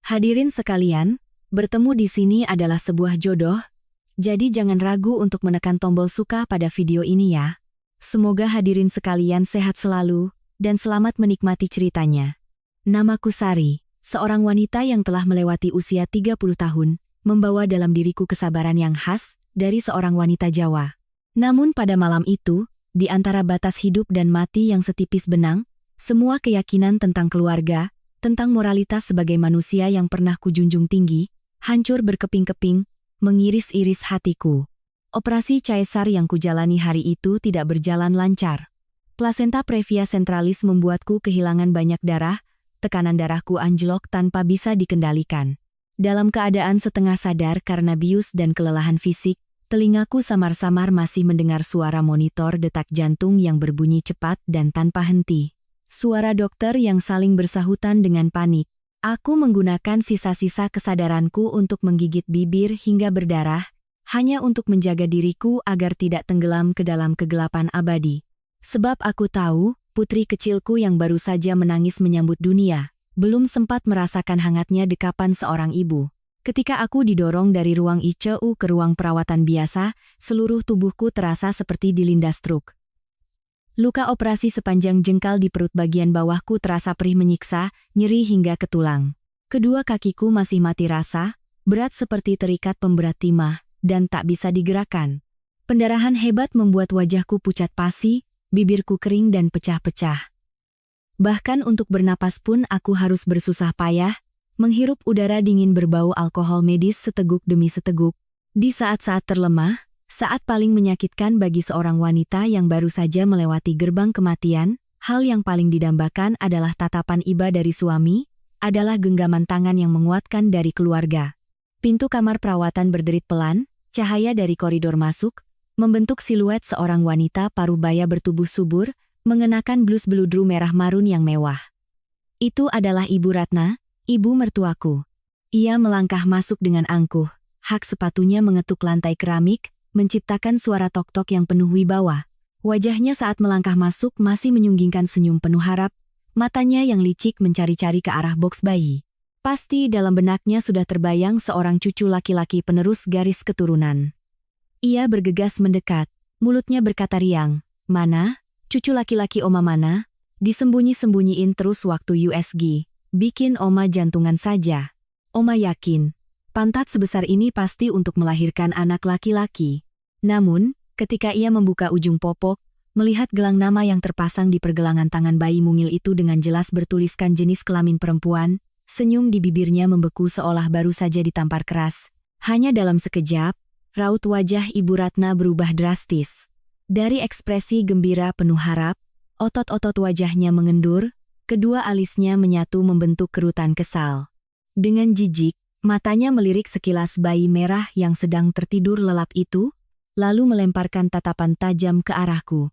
Hadirin sekalian, bertemu di sini adalah sebuah jodoh, jadi jangan ragu untuk menekan tombol suka pada video ini ya. Semoga hadirin sekalian sehat selalu, dan selamat menikmati ceritanya. Namaku Sari, seorang wanita yang telah melewati usia 30 tahun, membawa dalam diriku kesabaran yang khas dari seorang wanita Jawa. Namun pada malam itu, di antara batas hidup dan mati yang setipis benang, semua keyakinan tentang keluarga, tentang moralitas sebagai manusia yang pernah kujunjung tinggi, hancur berkeping-keping, mengiris-iris hatiku. Operasi caesar yang kujalani hari itu tidak berjalan lancar. Plasenta previa centralis membuatku kehilangan banyak darah, tekanan darahku anjlok tanpa bisa dikendalikan. Dalam keadaan setengah sadar karena bius dan kelelahan fisik, telingaku samar-samar masih mendengar suara monitor detak jantung yang berbunyi cepat dan tanpa henti. Suara dokter yang saling bersahutan dengan panik. Aku menggunakan sisa-sisa kesadaranku untuk menggigit bibir hingga berdarah, hanya untuk menjaga diriku agar tidak tenggelam ke dalam kegelapan abadi. Sebab aku tahu, putri kecilku yang baru saja menangis menyambut dunia, belum sempat merasakan hangatnya dekapan seorang ibu. Ketika aku didorong dari ruang ICU ke ruang perawatan biasa, seluruh tubuhku terasa seperti dilindas truk. Luka operasi sepanjang jengkal di perut bagian bawahku terasa perih menyiksa, nyeri hingga ke tulang. Kedua kakiku masih mati rasa, berat seperti terikat pemberat timah, dan tak bisa digerakkan. Pendarahan hebat membuat wajahku pucat pasi, bibirku kering dan pecah-pecah. Bahkan untuk bernapas pun aku harus bersusah payah, menghirup udara dingin berbau alkohol medis seteguk demi seteguk. Di saat-saat terlemah, saat paling menyakitkan bagi seorang wanita yang baru saja melewati gerbang kematian, hal yang paling didambakan adalah tatapan iba dari suami, adalah genggaman tangan yang menguatkan dari keluarga. Pintu kamar perawatan berderit pelan, cahaya dari koridor masuk, membentuk siluet seorang wanita parubaya bertubuh subur, mengenakan blus beludru merah marun yang mewah. Itu adalah Ibu Ratna, ibu mertuaku. Ia melangkah masuk dengan angkuh, hak sepatunya mengetuk lantai keramik, menciptakan suara tok-tok yang penuh wibawa. Wajahnya saat melangkah masuk masih menyunggingkan senyum penuh harap, matanya yang licik mencari-cari ke arah boks bayi. Pasti dalam benaknya sudah terbayang seorang cucu laki-laki penerus garis keturunan. Ia bergegas mendekat, mulutnya berkata riang, "Mana? Cucu laki-laki Oma mana?" Disembunyi-sembunyiin terus waktu USG, bikin Oma jantungan saja. Oma yakin, pantat sebesar ini pasti untuk melahirkan anak laki-laki. Namun, ketika ia membuka ujung popok, melihat gelang nama yang terpasang di pergelangan tangan bayi mungil itu dengan jelas bertuliskan jenis kelamin perempuan, senyum di bibirnya membeku seolah baru saja ditampar keras. Hanya dalam sekejap, raut wajah Ibu Ratna berubah drastis. Dari ekspresi gembira penuh harap, otot-otot wajahnya mengendur, kedua alisnya menyatu membentuk kerutan kesal. Dengan jijik, matanya melirik sekilas bayi merah yang sedang tertidur lelap itu, lalu melemparkan tatapan tajam ke arahku.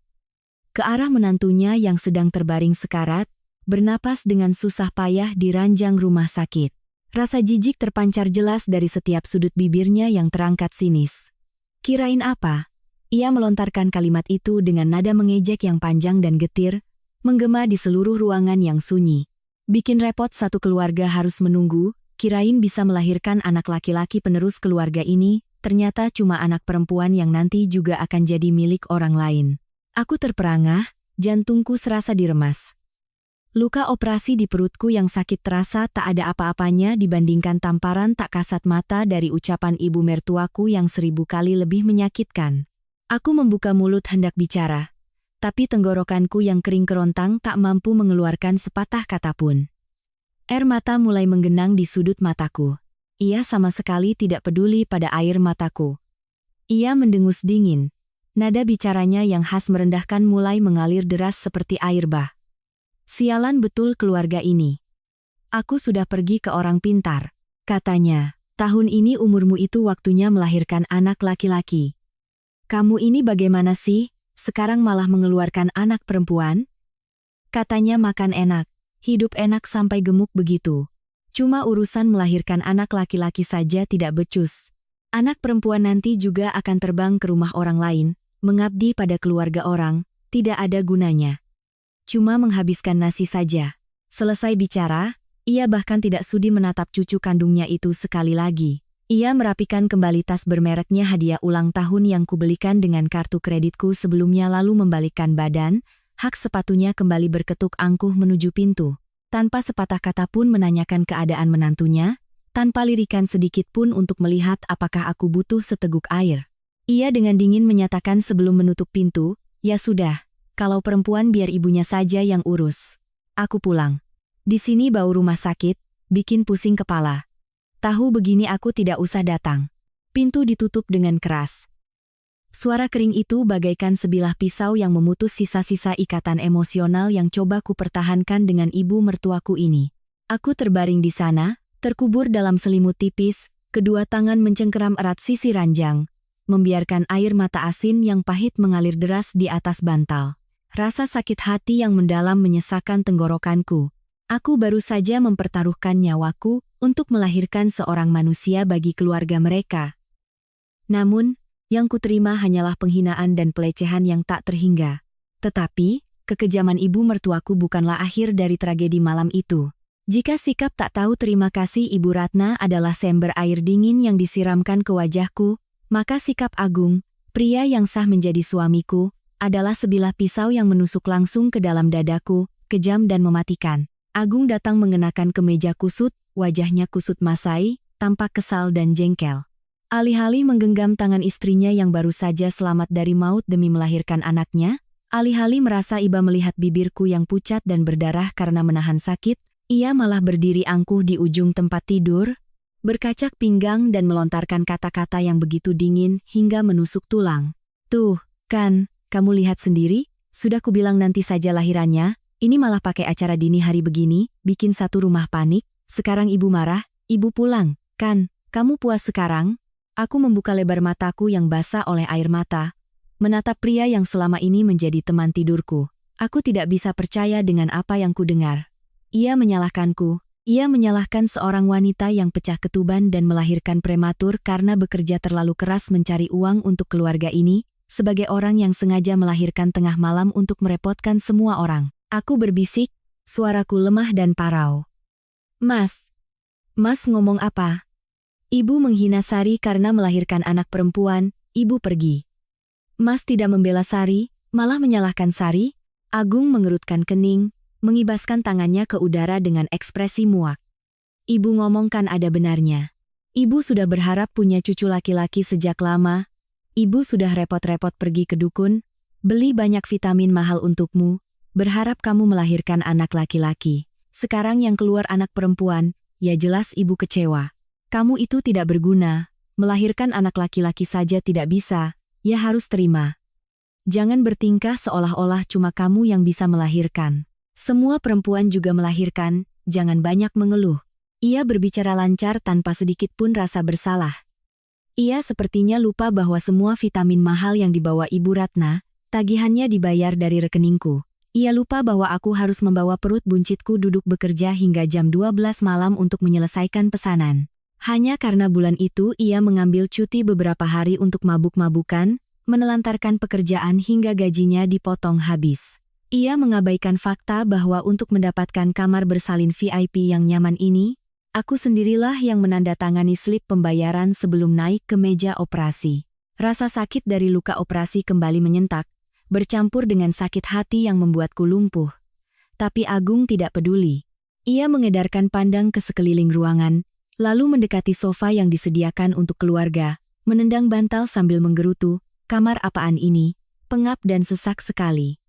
Ke arah menantunya yang sedang terbaring sekarat, bernapas dengan susah payah di ranjang rumah sakit. Rasa jijik terpancar jelas dari setiap sudut bibirnya yang terangkat sinis. Kirain apa? Ia melontarkan kalimat itu dengan nada mengejek yang panjang dan getir, menggema di seluruh ruangan yang sunyi. Bikin repot satu keluarga harus menunggu, kirain bisa melahirkan anak laki-laki penerus keluarga ini, ternyata cuma anak perempuan yang nanti juga akan jadi milik orang lain. Aku terperangah, jantungku serasa diremas. Luka operasi di perutku yang sakit terasa tak ada apa-apanya dibandingkan tamparan tak kasat mata dari ucapan ibu mertuaku yang 1000 kali lebih menyakitkan. Aku membuka mulut hendak bicara, tapi tenggorokanku yang kering kerontang tak mampu mengeluarkan sepatah kata pun. Air mata mulai menggenang di sudut mataku. Ia sama sekali tidak peduli pada air mataku. Ia mendengus dingin. Nada bicaranya yang khas merendahkan mulai mengalir deras seperti air bah. "Sialan betul keluarga ini. Aku sudah pergi ke orang pintar," katanya. "Tahun ini umurmu itu waktunya melahirkan anak laki-laki. Kamu ini bagaimana sih, sekarang malah mengeluarkan anak perempuan?" Katanya makan enak, hidup enak sampai gemuk begitu. Cuma urusan melahirkan anak laki-laki saja tidak becus. Anak perempuan nanti juga akan terbang ke rumah orang lain, mengabdi pada keluarga orang, tidak ada gunanya. Cuma menghabiskan nasi saja. Selesai bicara, Ia bahkan tidak sudi menatap cucu kandungnya itu sekali lagi. Ia merapikan kembali tas bermereknya hadiah ulang tahun yang kubelikan dengan kartu kreditku sebelumnya lalu membalikkan badan, hak sepatunya kembali berketuk angkuh menuju pintu. Tanpa sepatah kata pun menanyakan keadaan menantunya, tanpa lirikan sedikit pun untuk melihat apakah aku butuh seteguk air. Ia dengan dingin menyatakan sebelum menutup pintu, "Ya sudah, kalau perempuan biar ibunya saja yang urus. Aku pulang. Di sini bau rumah sakit, bikin pusing kepala. Tahu begini aku tidak usah datang." Pintu ditutup dengan keras. Suara kering itu bagaikan sebilah pisau yang memutus sisa-sisa ikatan emosional yang coba kupertahankan dengan ibu mertuaku ini. Aku terbaring di sana, terkubur dalam selimut tipis, kedua tangan mencengkeram erat sisi ranjang, membiarkan air mata asin yang pahit mengalir deras di atas bantal. Rasa sakit hati yang mendalam menyesakkan tenggorokanku. Aku baru saja mempertaruhkan nyawaku untuk melahirkan seorang manusia bagi keluarga mereka. Namun, yang kuterima hanyalah penghinaan dan pelecehan yang tak terhingga. Tetapi, kekejaman ibu mertuaku bukanlah akhir dari tragedi malam itu. Jika sikap tak tahu terima kasih Ibu Ratna adalah sember air dingin yang disiramkan ke wajahku, maka sikap Agung, pria yang sah menjadi suamiku, adalah sebilah pisau yang menusuk langsung ke dalam dadaku, kejam dan mematikan. Agung datang mengenakan kemeja kusut, wajahnya kusut masai, tampak kesal dan jengkel. Alih-alih menggenggam tangan istrinya yang baru saja selamat dari maut demi melahirkan anaknya, alih-alih merasa iba melihat bibirku yang pucat dan berdarah karena menahan sakit, ia malah berdiri angkuh di ujung tempat tidur, berkacak pinggang dan melontarkan kata-kata yang begitu dingin hingga menusuk tulang. "Tuh, kan, kamu lihat sendiri, sudah kubilang nanti saja lahirannya. Ini malah pakai acara dini hari begini, bikin satu rumah panik. Sekarang ibu marah, ibu pulang, kan? Kamu puas sekarang?" Aku membuka lebar mataku yang basah oleh air mata, menatap pria yang selama ini menjadi teman tidurku. Aku tidak bisa percaya dengan apa yang kudengar. Ia menyalahkanku. Ia menyalahkan seorang wanita yang pecah ketuban dan melahirkan prematur karena bekerja terlalu keras mencari uang untuk keluarga ini, sebagai orang yang sengaja melahirkan tengah malam untuk merepotkan semua orang. Aku berbisik, suaraku lemah dan parau. Mas ngomong apa?" Ibu menghina Sari karena melahirkan anak perempuan, ibu pergi. Mas tidak membela Sari, malah menyalahkan Sari? Agung mengerutkan kening, mengibaskan tangannya ke udara dengan ekspresi muak. Ibu ngomongkan ada benarnya. Ibu sudah berharap punya cucu laki-laki sejak lama. Ibu sudah repot-repot pergi ke dukun, beli banyak vitamin mahal untukmu, berharap kamu melahirkan anak laki-laki. Sekarang yang keluar anak perempuan, ya jelas ibu kecewa. Kamu itu tidak berguna, melahirkan anak laki-laki saja tidak bisa, ya harus terima. Jangan bertingkah seolah-olah cuma kamu yang bisa melahirkan. Semua perempuan juga melahirkan, jangan banyak mengeluh. Ia berbicara lancar tanpa sedikit pun rasa bersalah. Ia sepertinya lupa bahwa semua vitamin mahal yang dibawa Ibu Ratna, tagihannya dibayar dari rekeningku. Ia lupa bahwa aku harus membawa perut buncitku duduk bekerja hingga jam 12 malam untuk menyelesaikan pesanan. Hanya karena bulan itu ia mengambil cuti beberapa hari untuk mabuk-mabukan, menelantarkan pekerjaan hingga gajinya dipotong habis. Ia mengabaikan fakta bahwa untuk mendapatkan kamar bersalin VIP yang nyaman ini, aku sendirilah yang menandatangani slip pembayaran sebelum naik ke meja operasi. Rasa sakit dari luka operasi kembali menyentak, bercampur dengan sakit hati yang membuatku lumpuh. Tapi Agung tidak peduli. Ia mengedarkan pandang ke sekeliling ruangan, lalu mendekati sofa yang disediakan untuk keluarga, menendang bantal sambil menggerutu, "Kamar apaan ini? Pengap dan sesak sekali.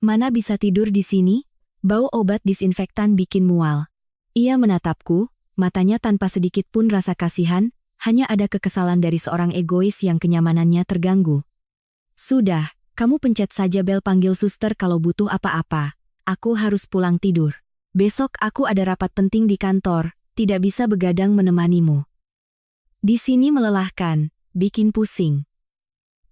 Mana bisa tidur di sini? Bau obat disinfektan bikin mual." Ia menatapku, matanya tanpa sedikit pun rasa kasihan, hanya ada kekesalan dari seorang egois yang kenyamanannya terganggu. "Sudah. Kamu pencet saja bel panggil suster kalau butuh apa-apa. Aku harus pulang tidur. Besok aku ada rapat penting di kantor, tidak bisa begadang menemanimu. Di sini melelahkan, bikin pusing.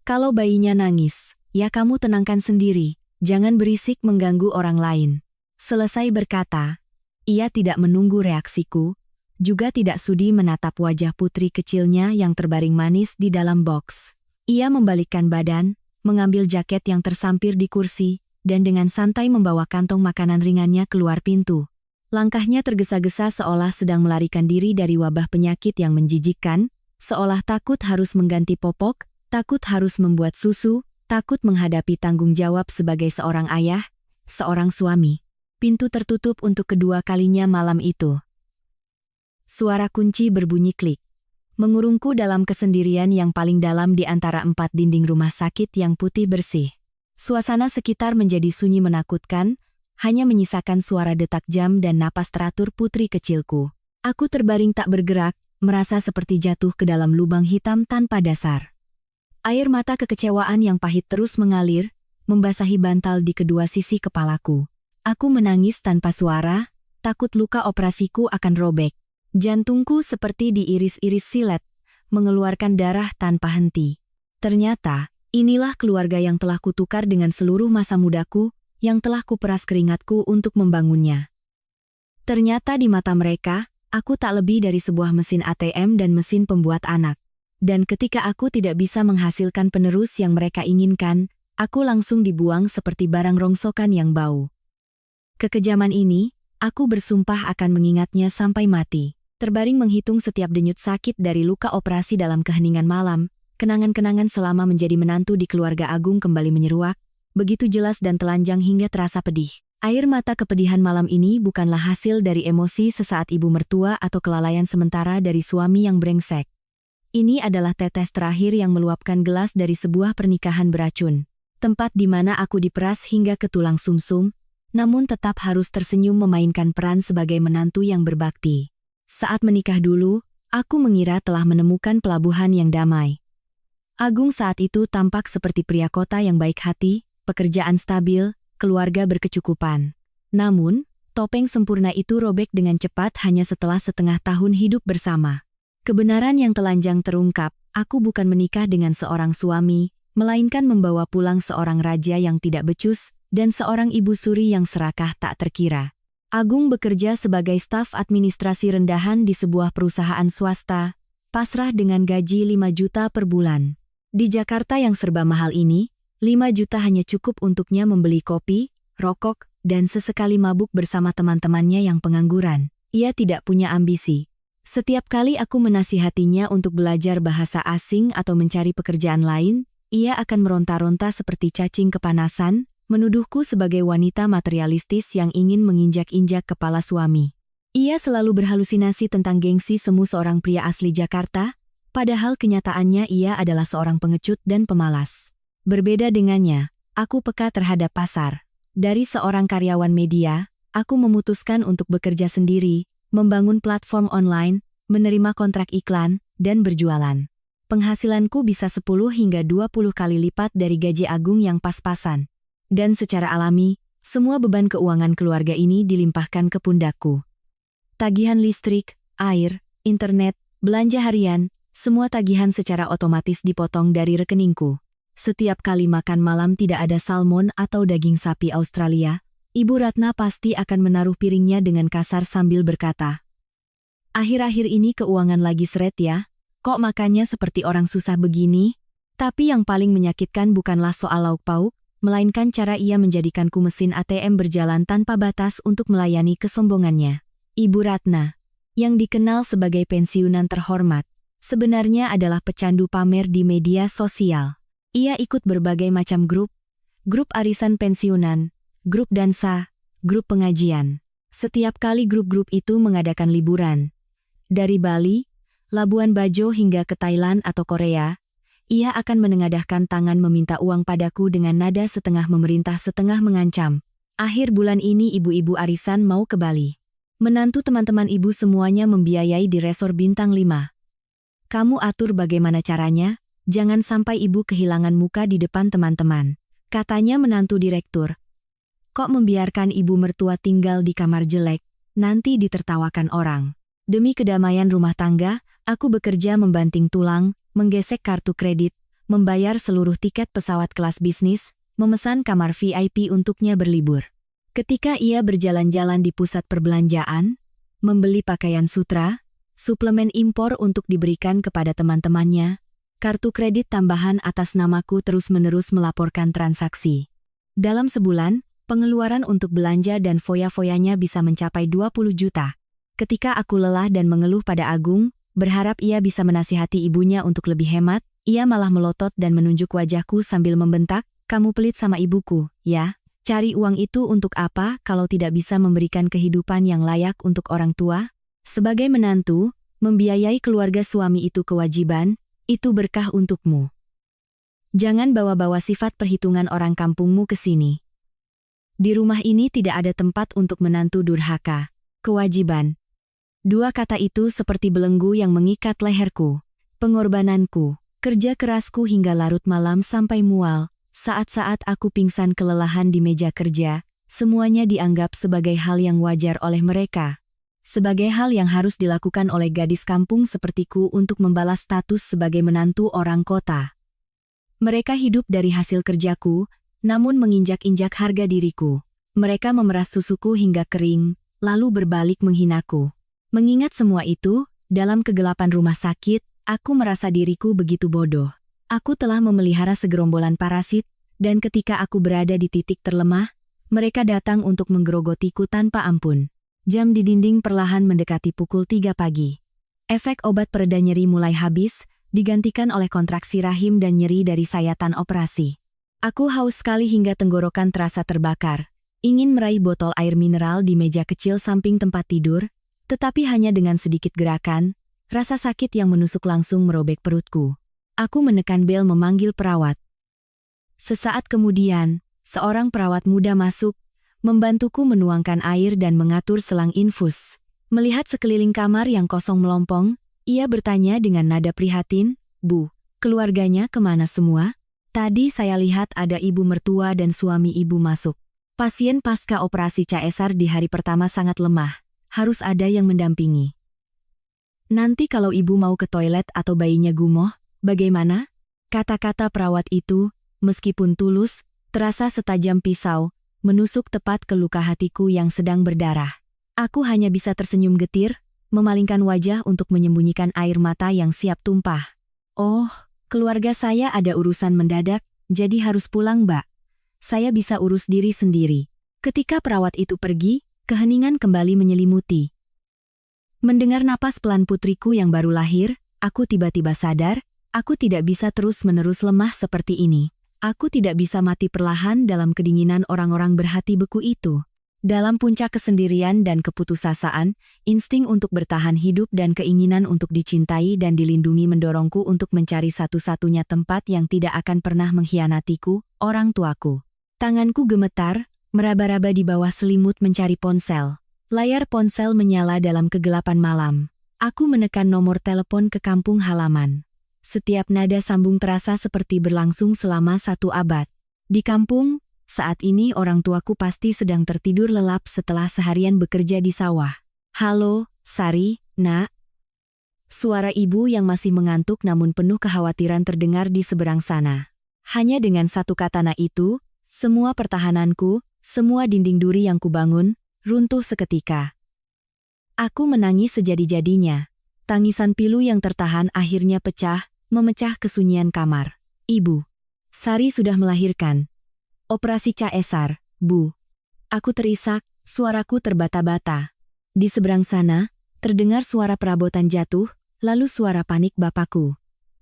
Kalau bayinya nangis, ya kamu tenangkan sendiri, jangan berisik mengganggu orang lain." Selesai berkata, ia tidak menunggu reaksiku, juga tidak sudi menatap wajah putri kecilnya yang terbaring manis di dalam boks. Ia membalikkan badan, mengambil jaket yang tersampir di kursi, dan dengan santai membawa kantong makanan ringannya keluar pintu. Langkahnya tergesa-gesa seolah sedang melarikan diri dari wabah penyakit yang menjijikkan, seolah takut harus mengganti popok, takut harus membuat susu, takut menghadapi tanggung jawab sebagai seorang ayah, seorang suami. Pintu tertutup untuk kedua kalinya malam itu. Suara kunci berbunyi klik. Mengurungku dalam kesendirian yang paling dalam di antara 4 dinding rumah sakit yang putih bersih. Suasana sekitar menjadi sunyi menakutkan, hanya menyisakan suara detak jam dan napas teratur putri kecilku. Aku terbaring tak bergerak, merasa seperti jatuh ke dalam lubang hitam tanpa dasar. Air mata kekecewaan yang pahit terus mengalir, membasahi bantal di kedua sisi kepalaku. Aku menangis tanpa suara, takut luka operasiku akan robek. Jantungku seperti diiris-iris silet, mengeluarkan darah tanpa henti. Ternyata, inilah keluarga yang telah kutukar dengan seluruh masa mudaku, yang telah kuperas keringatku untuk membangunnya. Ternyata di mata mereka, aku tak lebih dari sebuah mesin ATM dan mesin pembuat anak. Dan ketika aku tidak bisa menghasilkan penerus yang mereka inginkan, aku langsung dibuang seperti barang rongsokan yang bau. Kekejaman ini, aku bersumpah akan mengingatnya sampai mati. Terbaring menghitung setiap denyut sakit dari luka operasi dalam keheningan malam, kenangan-kenangan selama menjadi menantu di keluarga Agung kembali menyeruak, begitu jelas dan telanjang hingga terasa pedih. Air mata kepedihan malam ini bukanlah hasil dari emosi sesaat ibu mertua atau kelalaian sementara dari suami yang brengsek. Ini adalah tetes terakhir yang meluapkan gelas dari sebuah pernikahan beracun. Tempat di mana aku diperas hingga ke tulang sumsum, namun tetap harus tersenyum memainkan peran sebagai menantu yang berbakti. Saat menikah dulu, aku mengira telah menemukan pelabuhan yang damai. Agung saat itu tampak seperti pria kota yang baik hati, pekerjaan stabil, keluarga berkecukupan. Namun, topeng sempurna itu robek dengan cepat hanya setelah setengah tahun hidup bersama. Kebenaran yang telanjang terungkap, aku bukan menikah dengan seorang suami, melainkan membawa pulang seorang raja yang tidak becus, dan seorang ibu suri yang serakah tak terkira. Agung bekerja sebagai staf administrasi rendahan di sebuah perusahaan swasta, pasrah dengan gaji 5 juta per bulan. Di Jakarta yang serba mahal ini, 5 juta hanya cukup untuknya membeli kopi, rokok, dan sesekali mabuk bersama teman-temannya yang pengangguran. Ia tidak punya ambisi. Setiap kali aku menasihatinya untuk belajar bahasa asing atau mencari pekerjaan lain, ia akan meronta-ronta seperti cacing kepanasan, menuduhku sebagai wanita materialistis yang ingin menginjak-injak kepala suami. Ia selalu berhalusinasi tentang gengsi semu seorang pria asli Jakarta, padahal kenyataannya ia adalah seorang pengecut dan pemalas. Berbeda dengannya, aku peka terhadap pasar. Dari seorang karyawan media, aku memutuskan untuk bekerja sendiri, membangun platform online, menerima kontrak iklan, dan berjualan. Penghasilanku bisa 10 hingga 20 kali lipat dari gaji Agung yang pas-pasan. Dan secara alami, semua beban keuangan keluarga ini dilimpahkan ke pundakku. Tagihan listrik, air, internet, belanja harian, semua tagihan secara otomatis dipotong dari rekeningku. Setiap kali makan malam tidak ada salmon atau daging sapi Australia, Ibu Ratna pasti akan menaruh piringnya dengan kasar sambil berkata, "Akhir-akhir ini keuangan lagi seret ya, kok makannya seperti orang susah begini?" Tapi yang paling menyakitkan bukanlah soal lauk pauk, melainkan cara ia menjadikanku mesin ATM berjalan tanpa batas untuk melayani kesombongannya. Ibu Ratna, yang dikenal sebagai pensiunan terhormat, sebenarnya adalah pecandu pamer di media sosial. Ia ikut berbagai macam grup arisan pensiunan, grup dansa, grup pengajian. Setiap kali grup-grup itu mengadakan liburan, dari Bali, Labuan Bajo hingga ke Thailand atau Korea, ia akan menengadahkan tangan meminta uang padaku dengan nada setengah memerintah setengah mengancam. Akhir bulan ini ibu-ibu arisan mau ke Bali. Menantu teman-teman ibu semuanya membiayai di resor bintang 5. Kamu atur bagaimana caranya, jangan sampai ibu kehilangan muka di depan teman-teman. Katanya menantu direktur. Kok membiarkan ibu mertua tinggal di kamar jelek, nanti ditertawakan orang. Demi kedamaian rumah tangga, aku bekerja membanting tulang, menggesek kartu kredit, membayar seluruh tiket pesawat kelas bisnis, memesan kamar VIP untuknya berlibur. Ketika ia berjalan-jalan di pusat perbelanjaan, membeli pakaian sutra, suplemen impor untuk diberikan kepada teman-temannya, kartu kredit tambahan atas namaku terus-menerus melaporkan transaksi. Dalam sebulan, Pengeluaran untuk belanja dan foya-foyanya bisa mencapai 20 juta. Ketika aku lelah dan mengeluh pada Agung, berharap ia bisa menasihati ibunya untuk lebih hemat, ia malah melotot dan menunjuk wajahku sambil membentak, "Kamu pelit sama ibuku, ya? Cari uang itu untuk apa kalau tidak bisa memberikan kehidupan yang layak untuk orang tua?" Sebagai menantu, membiayai keluarga suami itu kewajiban, itu berkah untukmu. Jangan bawa-bawa sifat perhitungan orang kampungmu ke sini. Di rumah ini tidak ada tempat untuk menantu durhaka. Kewajiban. Dua kata itu seperti belenggu yang mengikat leherku. Pengorbananku, kerja kerasku hingga larut malam sampai mual, saat-saat aku pingsan kelelahan di meja kerja, semuanya dianggap sebagai hal yang wajar oleh mereka. Sebagai hal yang harus dilakukan oleh gadis kampung sepertiku untuk membalas status sebagai menantu orang kota. Mereka hidup dari hasil kerjaku, namun menginjak-injak harga diriku. Mereka memeras susuku hingga kering, lalu berbalik menghinaku. Mengingat semua itu, dalam kegelapan rumah sakit, aku merasa diriku begitu bodoh. Aku telah memelihara segerombolan parasit, dan ketika aku berada di titik terlemah, mereka datang untuk menggerogotiku tanpa ampun. Jam di dinding perlahan mendekati pukul 3 pagi. Efek obat pereda nyeri mulai habis, digantikan oleh kontraksi rahim dan nyeri dari sayatan operasi. Aku haus sekali hingga tenggorokan terasa terbakar. Ingin meraih botol air mineral di meja kecil samping tempat tidur, tetapi hanya dengan sedikit gerakan, rasa sakit yang menusuk langsung merobek perutku. Aku menekan bel memanggil perawat. Sesaat kemudian, seorang perawat muda masuk, membantuku menuangkan air dan mengatur selang infus. Melihat sekeliling kamar yang kosong melompong, ia bertanya dengan nada prihatin, "Bu, keluarganya kemana semua?" "Tadi saya lihat ada ibu mertua dan suami ibu masuk. Pasien pasca operasi caesar di hari pertama sangat lemah, harus ada yang mendampingi. Nanti kalau ibu mau ke toilet atau bayinya gumoh, bagaimana?" Kata-kata perawat itu, meskipun tulus, terasa setajam pisau, menusuk tepat ke luka hatiku yang sedang berdarah. Aku hanya bisa tersenyum getir, memalingkan wajah untuk menyembunyikan air mata yang siap tumpah. "Oh, keluarga saya ada urusan mendadak, jadi harus pulang, Mbak. Saya bisa urus diri sendiri." Ketika perawat itu pergi, keheningan kembali menyelimuti. Mendengar napas pelan putriku yang baru lahir, aku tiba-tiba sadar, aku tidak bisa terus-menerus lemah seperti ini. Aku tidak bisa mati perlahan dalam kedinginan orang-orang berhati beku itu. Dalam puncak kesendirian dan keputusasaan, insting untuk bertahan hidup dan keinginan untuk dicintai dan dilindungi mendorongku untuk mencari satu-satunya tempat yang tidak akan pernah mengkhianatiku, orang tuaku. Tanganku gemetar, meraba-raba di bawah selimut mencari ponsel. Layar ponsel menyala dalam kegelapan malam. Aku menekan nomor telepon ke kampung halaman. Setiap nada sambung terasa seperti berlangsung selama 1 abad. Di kampung, saat ini orang tuaku pasti sedang tertidur lelap setelah seharian bekerja di sawah. "Halo, Sari, Nak." Suara ibu yang masih mengantuk namun penuh kekhawatiran terdengar di seberang sana. Hanya dengan satu kata "nak" itu, semua pertahananku, semua dinding duri yang kubangun, runtuh seketika. Aku menangis sejadi-jadinya. Tangisan pilu yang tertahan akhirnya pecah, memecah kesunyian kamar. "Ibu, Sari sudah melahirkan. Operasi caesar, Bu." Aku terisak, suaraku terbata-bata. Di seberang sana, terdengar suara perabotan jatuh, lalu suara panik bapakku.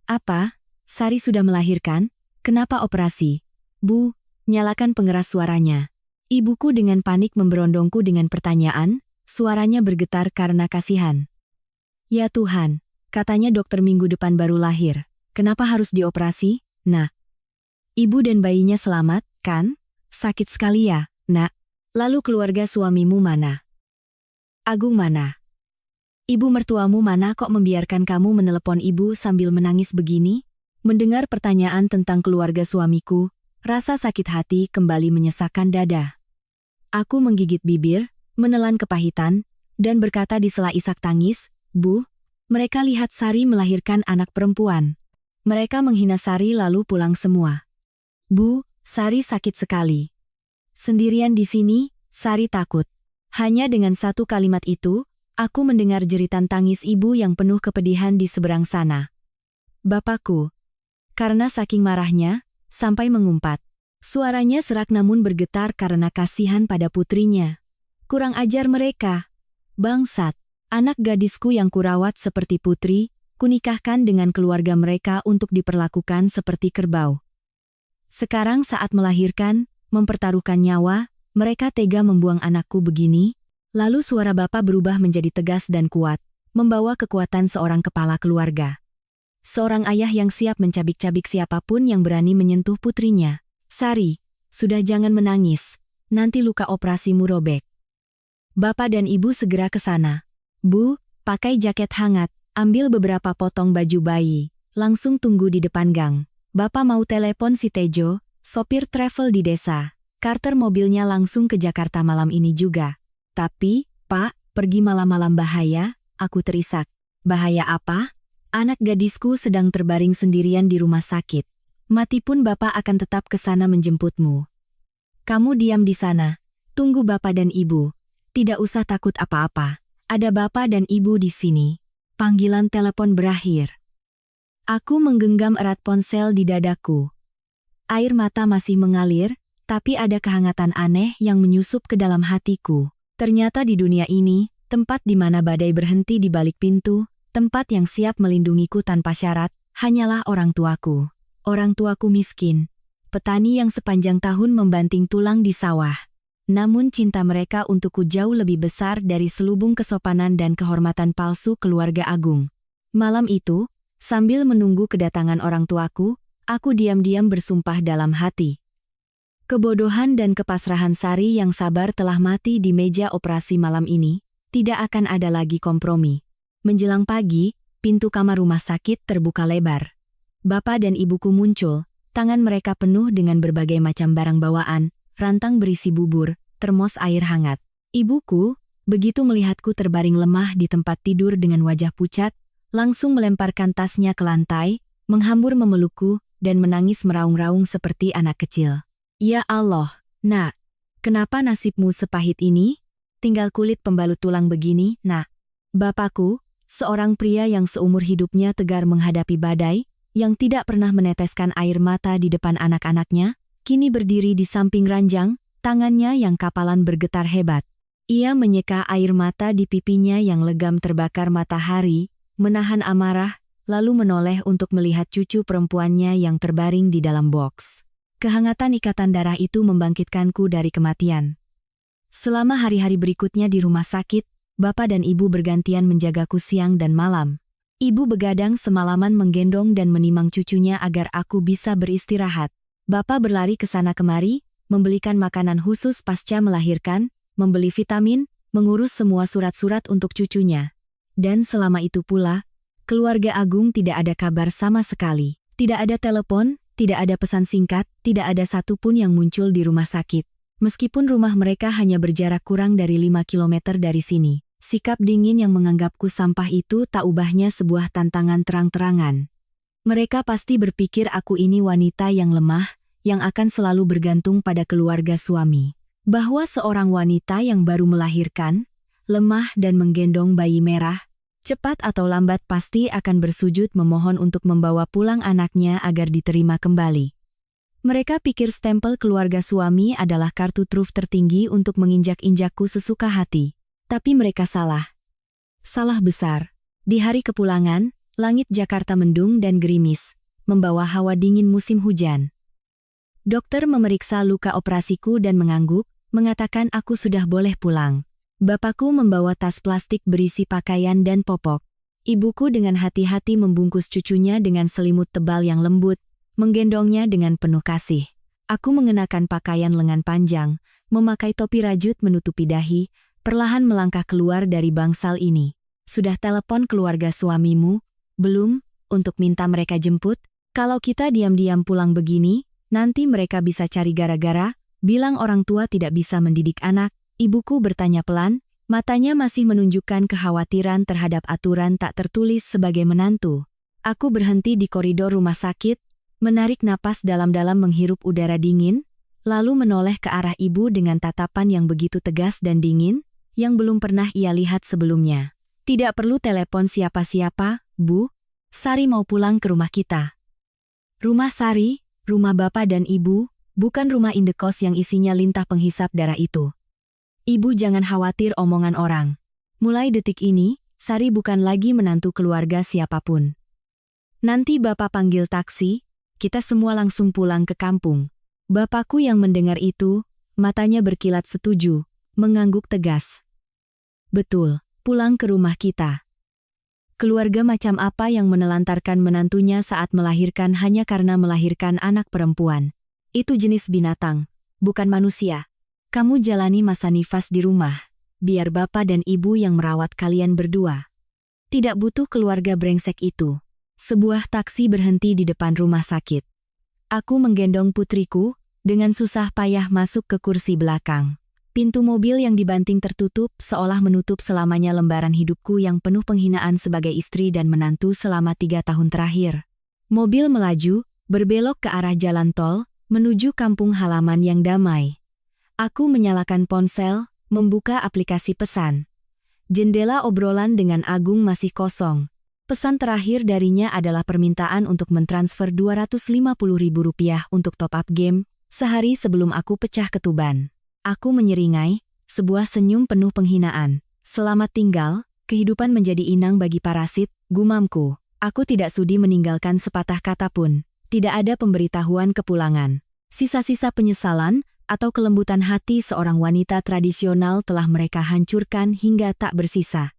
"Apa? Sari sudah melahirkan? Kenapa operasi?" "Bu," nyalakan pengeras suaranya. Ibuku dengan panik memberondongku dengan pertanyaan, suaranya bergetar karena kasihan. "Ya Tuhan," katanya dokter minggu depan baru lahir. "Kenapa harus dioperasi, Nak? Ibu dan bayinya selamat, kan? Sakit sekali ya, Nak. Lalu keluarga suamimu mana? Agung mana? Ibu mertuamu mana kok membiarkan kamu menelepon ibu sambil menangis begini?" Mendengar pertanyaan tentang keluarga suamiku, rasa sakit hati kembali menyesakkan dada. Aku menggigit bibir, menelan kepahitan, dan berkata di sela isak tangis, "Bu, mereka lihat Sari melahirkan anak perempuan. Mereka menghina Sari lalu pulang semua. Bu, Sari sakit sekali. Sendirian di sini, Sari takut." Hanya dengan satu kalimat itu, aku mendengar jeritan tangis ibu yang penuh kepedihan di seberang sana. Bapakku, karena saking marahnya, sampai mengumpat, Suaranya serak namun bergetar karena kasihan pada putrinya. Kurang ajar mereka. Bangsat, anak gadisku yang kurawat seperti putri, kunikahkan dengan keluarga mereka untuk diperlakukan seperti kerbau. Sekarang saat melahirkan, mempertaruhkan nyawa, mereka tega membuang anakku begini. Lalu suara bapak berubah menjadi tegas dan kuat, membawa kekuatan seorang kepala keluarga. Seorang ayah yang siap mencabik-cabik siapapun yang berani menyentuh putrinya. Sari, sudah jangan menangis, nanti luka operasimu robek. Bapak dan ibu segera ke sana. Bu, pakai jaket hangat, ambil beberapa potong baju bayi, langsung tunggu di depan gang. Bapak mau telepon si Tejo, sopir travel di desa. Charter mobilnya langsung ke Jakarta malam ini juga. Tapi, Pak, pergi malam-malam bahaya, aku terisak. Bahaya apa? Anak gadisku sedang terbaring sendirian di rumah sakit. Mati pun bapak akan tetap ke sana menjemputmu. Kamu diam di sana. Tunggu bapak dan ibu. Tidak usah takut apa-apa. Ada bapak dan ibu di sini. Panggilan telepon berakhir. Aku menggenggam erat ponsel di dadaku. Air mata masih mengalir, tapi ada kehangatan aneh yang menyusup ke dalam hatiku. Ternyata di dunia ini, tempat di mana badai berhenti di balik pintu, tempat yang siap melindungiku tanpa syarat, hanyalah orang tuaku. Orang tuaku miskin, petani yang sepanjang tahun membanting tulang di sawah. Namun cinta mereka untukku jauh lebih besar dari selubung kesopanan dan kehormatan palsu keluarga agung. Malam itu, sambil menunggu kedatangan orang tuaku, aku diam-diam bersumpah dalam hati. Kebodohan dan kepasrahan Sari yang sabar telah mati di meja operasi malam ini, tidak akan ada lagi kompromi. Menjelang pagi, pintu kamar rumah sakit terbuka lebar. Bapak dan ibuku muncul, tangan mereka penuh dengan berbagai macam barang bawaan, rantang berisi bubur, termos air hangat. Ibuku, begitu melihatku terbaring lemah di tempat tidur dengan wajah pucat, langsung melemparkan tasnya ke lantai, menghambur memelukku, dan menangis meraung-raung seperti anak kecil. Ya Allah, nak, kenapa nasibmu sepahit ini? Tinggal kulit pembalut tulang begini, nak. Bapakku, seorang pria yang seumur hidupnya tegar menghadapi badai, yang tidak pernah meneteskan air mata di depan anak-anaknya, kini berdiri di samping ranjang, tangannya yang kapalan bergetar hebat. Ia menyeka air mata di pipinya yang legam terbakar matahari, menahan amarah, lalu menoleh untuk melihat cucu perempuannya yang terbaring di dalam boks. Kehangatan ikatan darah itu membangkitkanku dari kematian. Selama hari-hari berikutnya di rumah sakit, bapak dan ibu bergantian menjagaku siang dan malam. Ibu begadang semalaman menggendong dan menimang cucunya agar aku bisa beristirahat. Bapak berlari ke sana kemari, membelikan makanan khusus pasca melahirkan, membeli vitamin, mengurus semua surat-surat untuk cucunya. Dan selama itu pula, keluarga Agung tidak ada kabar sama sekali. Tidak ada telepon, tidak ada pesan singkat, tidak ada satupun yang muncul di rumah sakit. Meskipun rumah mereka hanya berjarak kurang dari 5 kilometer dari sini. Sikap dingin yang menganggapku sampah itu tak ubahnya sebuah tantangan terang-terangan. Mereka pasti berpikir aku ini wanita yang lemah, yang akan selalu bergantung pada keluarga suami. Bahwa seorang wanita yang baru melahirkan, lemah dan menggendong bayi merah, cepat atau lambat pasti akan bersujud memohon untuk membawa pulang anaknya agar diterima kembali. Mereka pikir stempel keluarga suami adalah kartu truf tertinggi untuk menginjak-injakku sesuka hati. Tapi mereka salah. Salah besar. Di hari kepulangan, langit Jakarta mendung dan gerimis, membawa hawa dingin musim hujan. Dokter memeriksa luka operasiku dan mengangguk, mengatakan aku sudah boleh pulang. Bapakku membawa tas plastik berisi pakaian dan popok. Ibuku dengan hati-hati membungkus cucunya dengan selimut tebal yang lembut, menggendongnya dengan penuh kasih. Aku mengenakan pakaian lengan panjang, memakai topi rajut menutupi dahi, perlahan melangkah keluar dari bangsal ini. Sudah telepon keluarga suamimu? Belum, untuk minta mereka jemput? Kalau kita diam-diam pulang begini, nanti mereka bisa cari gara-gara, bilang orang tua tidak bisa mendidik anak. Ibuku bertanya pelan, matanya masih menunjukkan kekhawatiran terhadap aturan tak tertulis sebagai menantu. Aku berhenti di koridor rumah sakit, menarik napas dalam-dalam menghirup udara dingin, lalu menoleh ke arah ibu dengan tatapan yang begitu tegas dan dingin, yang belum pernah ia lihat sebelumnya. Tidak perlu telepon siapa-siapa, Bu. Sari mau pulang ke rumah kita. Rumah Sari, rumah bapak dan ibu, bukan rumah indekos yang isinya lintah penghisap darah itu. Ibu jangan khawatir omongan orang. Mulai detik ini, Sari bukan lagi menantu keluarga siapapun. Nanti Bapak panggil taksi, kita semua langsung pulang ke kampung. Bapakku yang mendengar itu, matanya berkilat setuju, mengangguk tegas. Betul, pulang ke rumah kita. Keluarga macam apa yang menelantarkan menantunya saat melahirkan hanya karena melahirkan anak perempuan? Itu jenis binatang, bukan manusia. Kamu jalani masa nifas di rumah, biar bapak dan ibu yang merawat kalian berdua. Tidak butuh keluarga brengsek itu. Sebuah taksi berhenti di depan rumah sakit. Aku menggendong putriku, dengan susah payah masuk ke kursi belakang. Pintu mobil yang dibanting tertutup seolah menutup selamanya lembaran hidupku yang penuh penghinaan sebagai istri dan menantu selama 3 tahun terakhir. Mobil melaju, berbelok ke arah jalan tol, menuju kampung halaman yang damai. Aku menyalakan ponsel, membuka aplikasi pesan. Jendela obrolan dengan Agung masih kosong. Pesan terakhir darinya adalah permintaan untuk mentransfer Rp250.000 untuk top up game, sehari sebelum aku pecah ketuban. Aku menyeringai, sebuah senyum penuh penghinaan. Selamat tinggal, kehidupan menjadi inang bagi parasit, gumamku. Aku tidak sudi meninggalkan sepatah kata pun. Tidak ada pemberitahuan kepulangan. Sisa-sisa penyesalan, atau kelembutan hati seorang wanita tradisional telah mereka hancurkan hingga tak bersisa.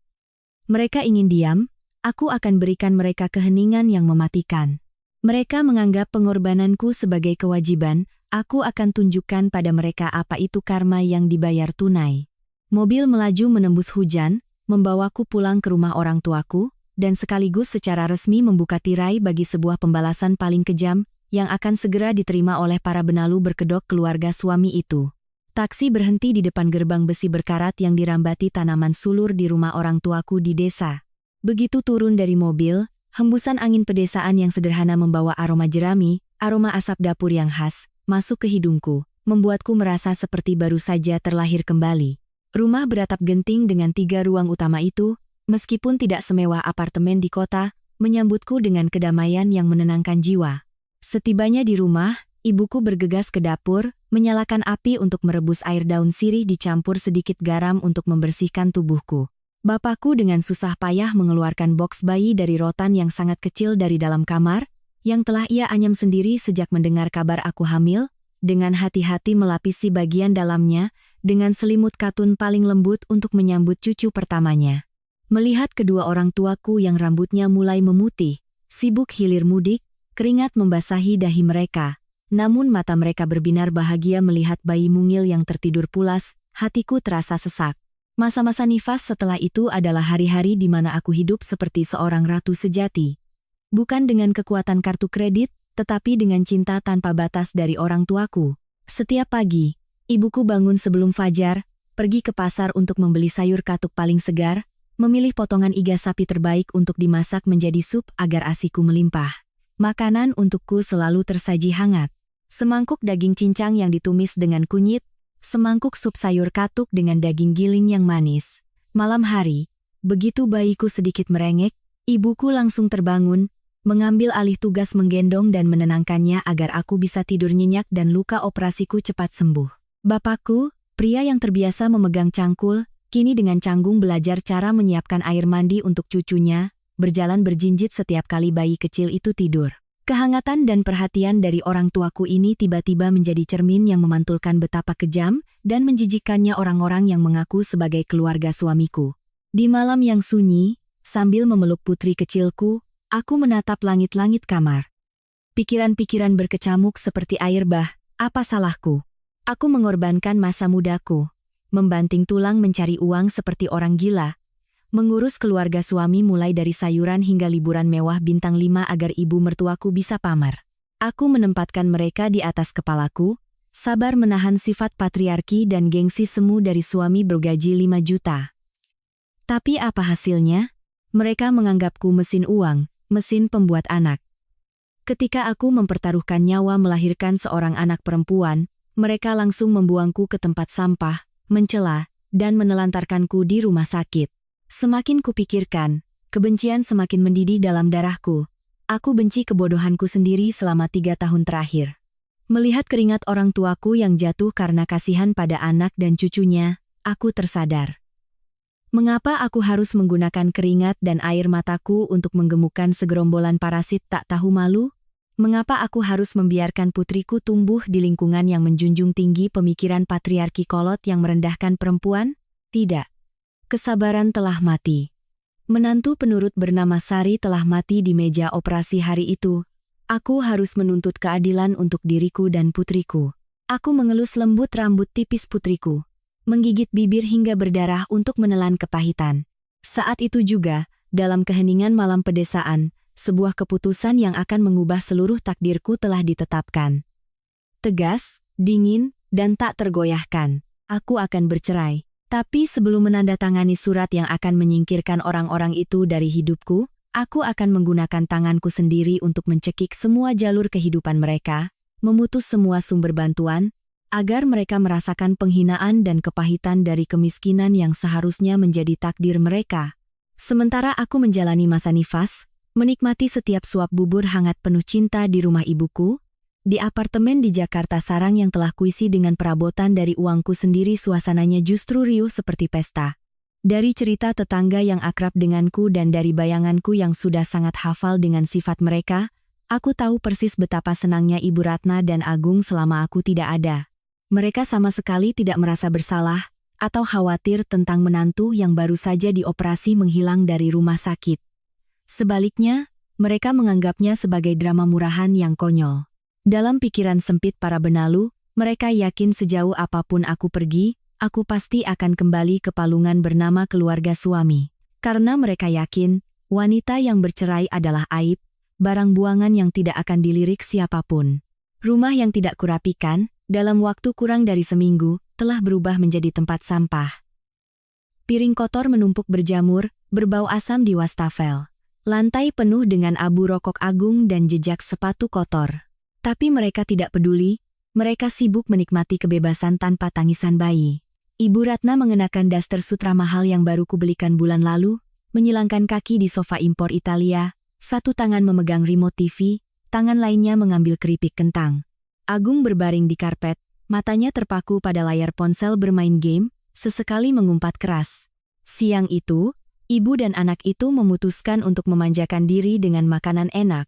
Mereka ingin diam, aku akan berikan mereka keheningan yang mematikan. Mereka menganggap pengorbananku sebagai kewajiban, aku akan tunjukkan pada mereka apa itu karma yang dibayar tunai. Mobil melaju menembus hujan, membawaku pulang ke rumah orang tuaku, dan sekaligus secara resmi membuka tirai bagi sebuah pembalasan paling kejam, yang akan segera diterima oleh para benalu berkedok keluarga suami itu. Taksi berhenti di depan gerbang besi berkarat yang dirambati tanaman sulur di rumah orang tuaku di desa. Begitu turun dari mobil, hembusan angin pedesaan yang sederhana membawa aroma jerami, aroma asap dapur yang khas, masuk ke hidungku, membuatku merasa seperti baru saja terlahir kembali. Rumah beratap genting dengan 3 ruang utama itu, meskipun tidak semewah apartemen di kota, menyambutku dengan kedamaian yang menenangkan jiwa. Setibanya di rumah, ibuku bergegas ke dapur, menyalakan api untuk merebus air daun sirih dicampur sedikit garam untuk membersihkan tubuhku. Bapakku dengan susah payah mengeluarkan boks bayi dari rotan yang sangat kecil dari dalam kamar, yang telah ia anyam sendiri sejak mendengar kabar aku hamil, dengan hati-hati melapisi bagian dalamnya, dengan selimut katun paling lembut untuk menyambut cucu pertamanya. Melihat kedua orang tuaku yang rambutnya mulai memutih, sibuk hilir mudik, keringat membasahi dahi mereka, namun mata mereka berbinar bahagia melihat bayi mungil yang tertidur pulas, hatiku terasa sesak. Masa-masa nifas setelah itu adalah hari-hari di mana aku hidup seperti seorang ratu sejati. Bukan dengan kekuatan kartu kredit, tetapi dengan cinta tanpa batas dari orang tuaku. Setiap pagi, ibuku bangun sebelum fajar, pergi ke pasar untuk membeli sayur katuk paling segar, memilih potongan iga sapi terbaik untuk dimasak menjadi sup agar ASIku melimpah. Makanan untukku selalu tersaji hangat. Semangkuk daging cincang yang ditumis dengan kunyit, semangkuk sup sayur katuk dengan daging giling yang manis. Malam hari, begitu bayiku sedikit merengek, ibuku langsung terbangun, mengambil alih tugas menggendong dan menenangkannya agar aku bisa tidur nyenyak dan luka operasiku cepat sembuh. Bapakku, pria yang terbiasa memegang cangkul, kini dengan canggung belajar cara menyiapkan air mandi untuk cucunya, berjalan berjinjit setiap kali bayi kecil itu tidur. Kehangatan dan perhatian dari orang tuaku ini tiba-tiba menjadi cermin yang memantulkan betapa kejam dan menjijikkannya orang-orang yang mengaku sebagai keluarga suamiku. Di malam yang sunyi, sambil memeluk putri kecilku, aku menatap langit-langit kamar. Pikiran-pikiran berkecamuk seperti air bah, apa salahku? Aku mengorbankan masa mudaku, membanting tulang mencari uang seperti orang gila, mengurus keluarga suami mulai dari sayuran hingga liburan mewah bintang 5 agar ibu mertuaku bisa pamar. Aku menempatkan mereka di atas kepalaku, sabar menahan sifat patriarki dan gengsi semu dari suami bergaji 5 juta. Tapi apa hasilnya? Mereka menganggapku mesin uang, mesin pembuat anak. Ketika aku mempertaruhkan nyawa melahirkan seorang anak perempuan, mereka langsung membuangku ke tempat sampah, mencela, dan menelantarkanku di rumah sakit. Semakin kupikirkan, kebencian semakin mendidih dalam darahku. Aku benci kebodohanku sendiri selama 3 tahun terakhir. Melihat keringat orang tuaku yang jatuh karena kasihan pada anak dan cucunya, aku tersadar. Mengapa aku harus menggunakan keringat dan air mataku untuk menggemukkan segerombolan parasit tak tahu malu? Mengapa aku harus membiarkan putriku tumbuh di lingkungan yang menjunjung tinggi pemikiran patriarki kolot yang merendahkan perempuan? Tidak. Kesabaran telah mati. Menantu penurut bernama Sari telah mati di meja operasi hari itu. Aku harus menuntut keadilan untuk diriku dan putriku. Aku mengelus lembut rambut tipis putriku, menggigit bibir hingga berdarah untuk menelan kepahitan. Saat itu juga, dalam keheningan malam pedesaan, sebuah keputusan yang akan mengubah seluruh takdirku telah ditetapkan. Tegas, dingin, dan tak tergoyahkan. Aku akan bercerai. Tapi sebelum menandatangani surat yang akan menyingkirkan orang-orang itu dari hidupku, aku akan menggunakan tanganku sendiri untuk mencekik semua jalur kehidupan mereka, memutus semua sumber bantuan, agar mereka merasakan penghinaan dan kepahitan dari kemiskinan yang seharusnya menjadi takdir mereka. Sementara aku menjalani masa nifas, menikmati setiap suap bubur hangat penuh cinta di rumah ibuku, di apartemen di Jakarta Sarang yang telah kuisi dengan perabotan dari uangku sendiri, suasananya justru riuh seperti pesta. Dari cerita tetangga yang akrab denganku dan dari bayanganku yang sudah sangat hafal dengan sifat mereka, aku tahu persis betapa senangnya Ibu Ratna dan Agung selama aku tidak ada. Mereka sama sekali tidak merasa bersalah atau khawatir tentang menantu yang baru saja dioperasi menghilang dari rumah sakit. Sebaliknya, mereka menganggapnya sebagai drama murahan yang konyol. Dalam pikiran sempit para benalu, mereka yakin sejauh apapun aku pergi, aku pasti akan kembali ke palungan bernama keluarga suami. Karena mereka yakin, wanita yang bercerai adalah aib, barang buangan yang tidak akan dilirik siapapun. Rumah yang tidak kurapikan, dalam waktu kurang dari seminggu, telah berubah menjadi tempat sampah. Piring kotor menumpuk berjamur, berbau asam di wastafel. Lantai penuh dengan abu rokok Agung dan jejak sepatu kotor. Tapi mereka tidak peduli, mereka sibuk menikmati kebebasan tanpa tangisan bayi. Ibu Ratna mengenakan daster sutra mahal yang baru kubelikan bulan lalu, menyilangkan kaki di sofa impor Italia, satu tangan memegang remote TV, tangan lainnya mengambil keripik kentang. Agung berbaring di karpet, matanya terpaku pada layar ponsel bermain game, sesekali mengumpat keras. Siang itu, ibu dan anak itu memutuskan untuk memanjakan diri dengan makanan enak.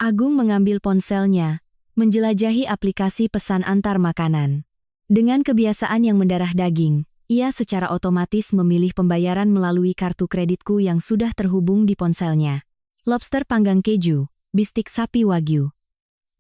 Agung mengambil ponselnya, menjelajahi aplikasi pesan antar makanan. Dengan kebiasaan yang mendarah daging, ia secara otomatis memilih pembayaran melalui kartu kreditku yang sudah terhubung di ponselnya. Lobster panggang keju, bistik sapi wagyu.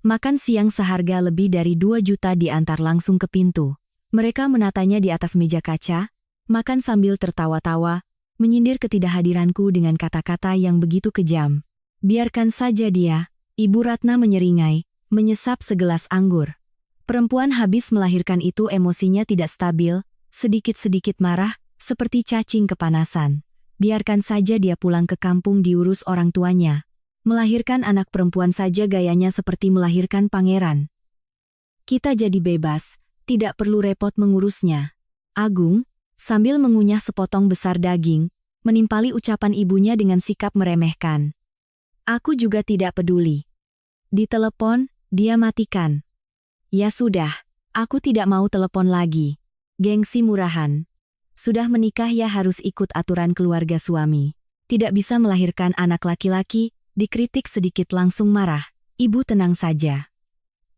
Makan siang seharga lebih dari 2 juta diantar langsung ke pintu. Mereka menatanya di atas meja kaca, makan sambil tertawa-tawa, menyindir ketidakhadiranku dengan kata-kata yang begitu kejam. Biarkan saja dia, Ibu Ratna menyeringai, menyesap segelas anggur. Perempuan habis melahirkan itu emosinya tidak stabil, sedikit-sedikit marah, seperti cacing kepanasan. Biarkan saja dia pulang ke kampung diurus orang tuanya. Melahirkan anak perempuan saja gayanya seperti melahirkan pangeran. Kita jadi bebas, tidak perlu repot mengurusnya. Agung, sambil mengunyah sepotong besar daging, menimpali ucapan ibunya dengan sikap meremehkan. Aku juga tidak peduli. Ditelepon, dia matikan. Ya sudah, aku tidak mau telepon lagi. Gengsi murahan. Sudah menikah ya harus ikut aturan keluarga suami. Tidak bisa melahirkan anak laki-laki, dikritik sedikit langsung marah. Ibu tenang saja.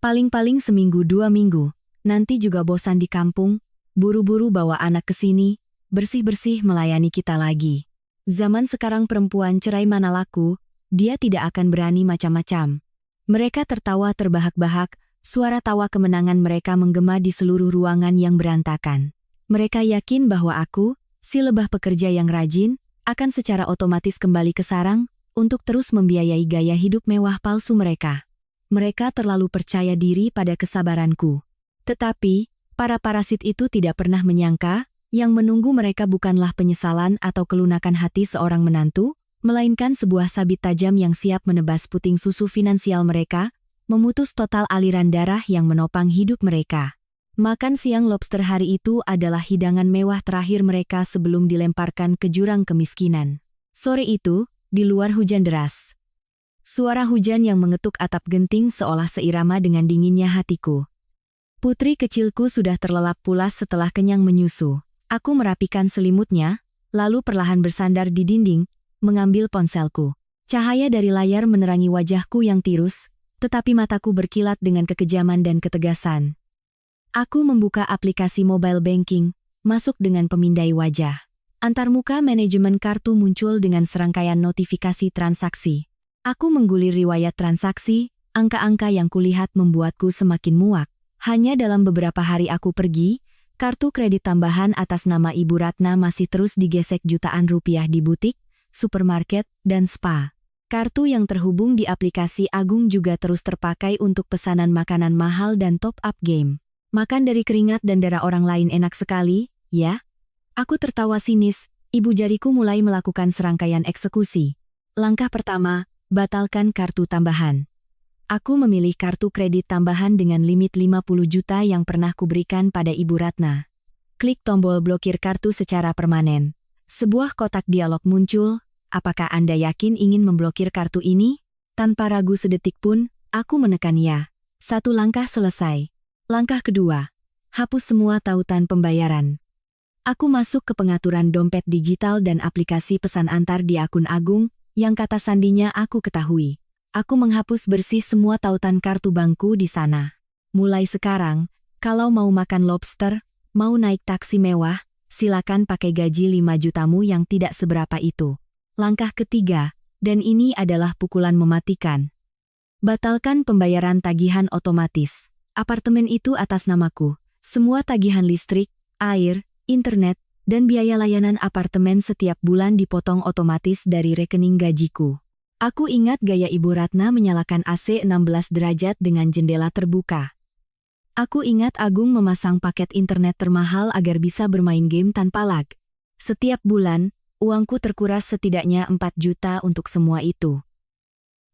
Paling-paling seminggu 2 minggu, nanti juga bosan di kampung, buru-buru bawa anak ke sini, bersih-bersih melayani kita lagi. Zaman sekarang perempuan cerai mana laku, dia tidak akan berani macam-macam. Mereka tertawa terbahak-bahak, suara tawa kemenangan mereka menggema di seluruh ruangan yang berantakan. Mereka yakin bahwa aku, si lebah pekerja yang rajin, akan secara otomatis kembali ke sarang, untuk terus membiayai gaya hidup mewah palsu mereka. Mereka terlalu percaya diri pada kesabaranku. Tetapi, para parasit itu tidak pernah menyangka, yang menunggu mereka bukanlah penyesalan atau kelunakan hati seorang menantu, melainkan sebuah sabit tajam yang siap menebas puting susu finansial mereka, memutus total aliran darah yang menopang hidup mereka. Makan siang lobster hari itu adalah hidangan mewah terakhir mereka sebelum dilemparkan ke jurang kemiskinan. Sore itu, di luar hujan deras. Suara hujan yang mengetuk atap genting seolah seirama dengan dinginnya hatiku. Putri kecilku sudah terlelap pulas setelah kenyang menyusu. Aku merapikan selimutnya, lalu perlahan bersandar di dinding, mengambil ponselku. Cahaya dari layar menerangi wajahku yang tirus, tetapi mataku berkilat dengan kekejaman dan ketegasan. Aku membuka aplikasi mobile banking, masuk dengan pemindai wajah. Antarmuka manajemen kartu muncul dengan serangkaian notifikasi transaksi. Aku menggulir riwayat transaksi, angka-angka yang kulihat membuatku semakin muak. Hanya dalam beberapa hari aku pergi, kartu kredit tambahan atas nama Ibu Ratna masih terus digesek jutaan rupiah di butik, supermarket, dan spa. Kartu yang terhubung di aplikasi Agung juga terus terpakai untuk pesanan makanan mahal dan top-up game. Makan dari keringat dan darah orang lain enak sekali, ya? Aku tertawa sinis, ibu jariku mulai melakukan serangkaian eksekusi. Langkah pertama, batalkan kartu tambahan. Aku memilih kartu kredit tambahan dengan limit 50 juta yang pernah kuberikan pada Ibu Ratna. Klik tombol blokir kartu secara permanen. Sebuah kotak dialog muncul, apakah Anda yakin ingin memblokir kartu ini? Tanpa ragu sedetik pun, aku menekan ya. Satu langkah selesai. Langkah kedua, hapus semua tautan pembayaran. Aku masuk ke pengaturan dompet digital dan aplikasi pesan antar di akun Agung, yang kata sandinya aku ketahui. Aku menghapus bersih semua tautan kartu bankku di sana. Mulai sekarang, kalau mau makan lobster, mau naik taksi mewah, silakan pakai gaji 5 jutamu yang tidak seberapa itu. Langkah ketiga, dan ini adalah pukulan mematikan. Batalkan pembayaran tagihan otomatis. Apartemen itu atas namaku. Semua tagihan listrik, air, internet, dan biaya layanan apartemen setiap bulan dipotong otomatis dari rekening gajiku. Aku ingat gaya Ibu Ratna menyalakan AC 16 derajat dengan jendela terbuka. Aku ingat Agung memasang paket internet termahal agar bisa bermain game tanpa lag. Setiap bulan, uangku terkuras setidaknya 4 juta untuk semua itu.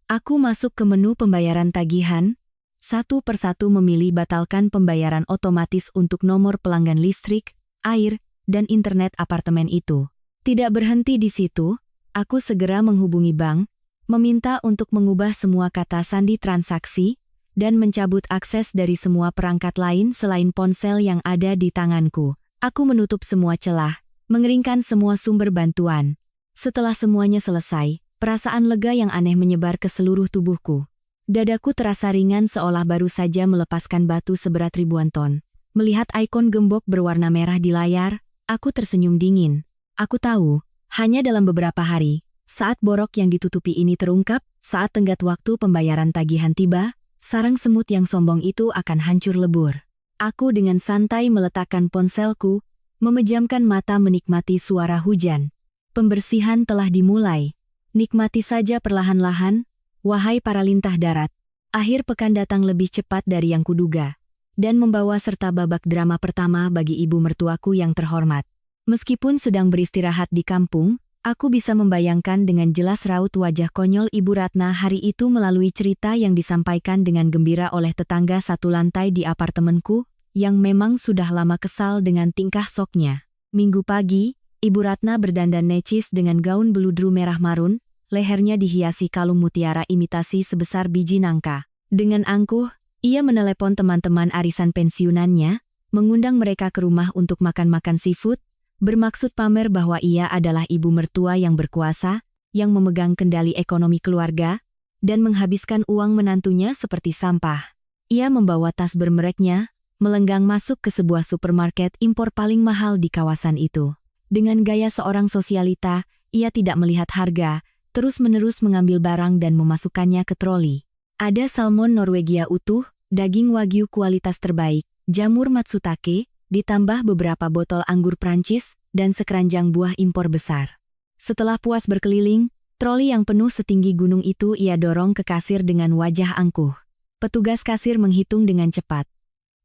Aku masuk ke menu pembayaran tagihan, satu persatu memilih batalkan pembayaran otomatis untuk nomor pelanggan listrik, air, dan internet apartemen itu. Tidak berhenti di situ, aku segera menghubungi bank, meminta untuk mengubah semua kata sandi transaksi, dan mencabut akses dari semua perangkat lain selain ponsel yang ada di tanganku. Aku menutup semua celah, mengeringkan semua sumber bantuan. Setelah semuanya selesai, perasaan lega yang aneh menyebar ke seluruh tubuhku. Dadaku terasa ringan seolah baru saja melepaskan batu seberat ribuan ton. Melihat ikon gembok berwarna merah di layar, aku tersenyum dingin. Aku tahu, hanya dalam beberapa hari, saat borok yang ditutupi ini terungkap, saat tenggat waktu pembayaran tagihan tiba, sarang semut yang sombong itu akan hancur lebur. Aku dengan santai meletakkan ponselku, memejamkan mata menikmati suara hujan. Pembersihan telah dimulai. Nikmati saja perlahan-lahan, wahai para lintah darat. Akhir pekan datang lebih cepat dari yang kuduga, dan membawa serta babak drama pertama bagi ibu mertuaku yang terhormat. Meskipun sedang beristirahat di kampung, aku bisa membayangkan dengan jelas raut wajah konyol Ibu Ratna hari itu melalui cerita yang disampaikan dengan gembira oleh tetangga satu lantai di apartemenku, yang memang sudah lama kesal dengan tingkah soknya. Minggu pagi, Ibu Ratna berdandan necis dengan gaun beludru merah marun, lehernya dihiasi kalung mutiara imitasi sebesar biji nangka. Dengan angkuh, ia menelepon teman-teman arisan pensiunannya, mengundang mereka ke rumah untuk makan-makan seafood, bermaksud pamer bahwa ia adalah ibu mertua yang berkuasa, yang memegang kendali ekonomi keluarga, dan menghabiskan uang menantunya seperti sampah. Ia membawa tas bermereknya, melenggang masuk ke sebuah supermarket impor paling mahal di kawasan itu. Dengan gaya seorang sosialita, ia tidak melihat harga, terus-menerus mengambil barang dan memasukkannya ke troli. Ada salmon Norwegia utuh, daging wagyu kualitas terbaik, jamur matsutake, ditambah beberapa botol anggur Prancis, dan sekeranjang buah impor besar. Setelah puas berkeliling, troli yang penuh setinggi gunung itu ia dorong ke kasir dengan wajah angkuh. Petugas kasir menghitung dengan cepat.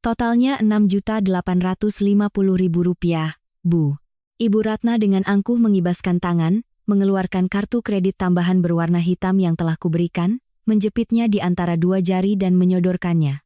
Totalnya Rp6.850.000, Bu. Ibu Ratna dengan angkuh mengibaskan tangan, mengeluarkan kartu kredit tambahan berwarna hitam yang telah kuberikan, menjepitnya di antara dua jari dan menyodorkannya.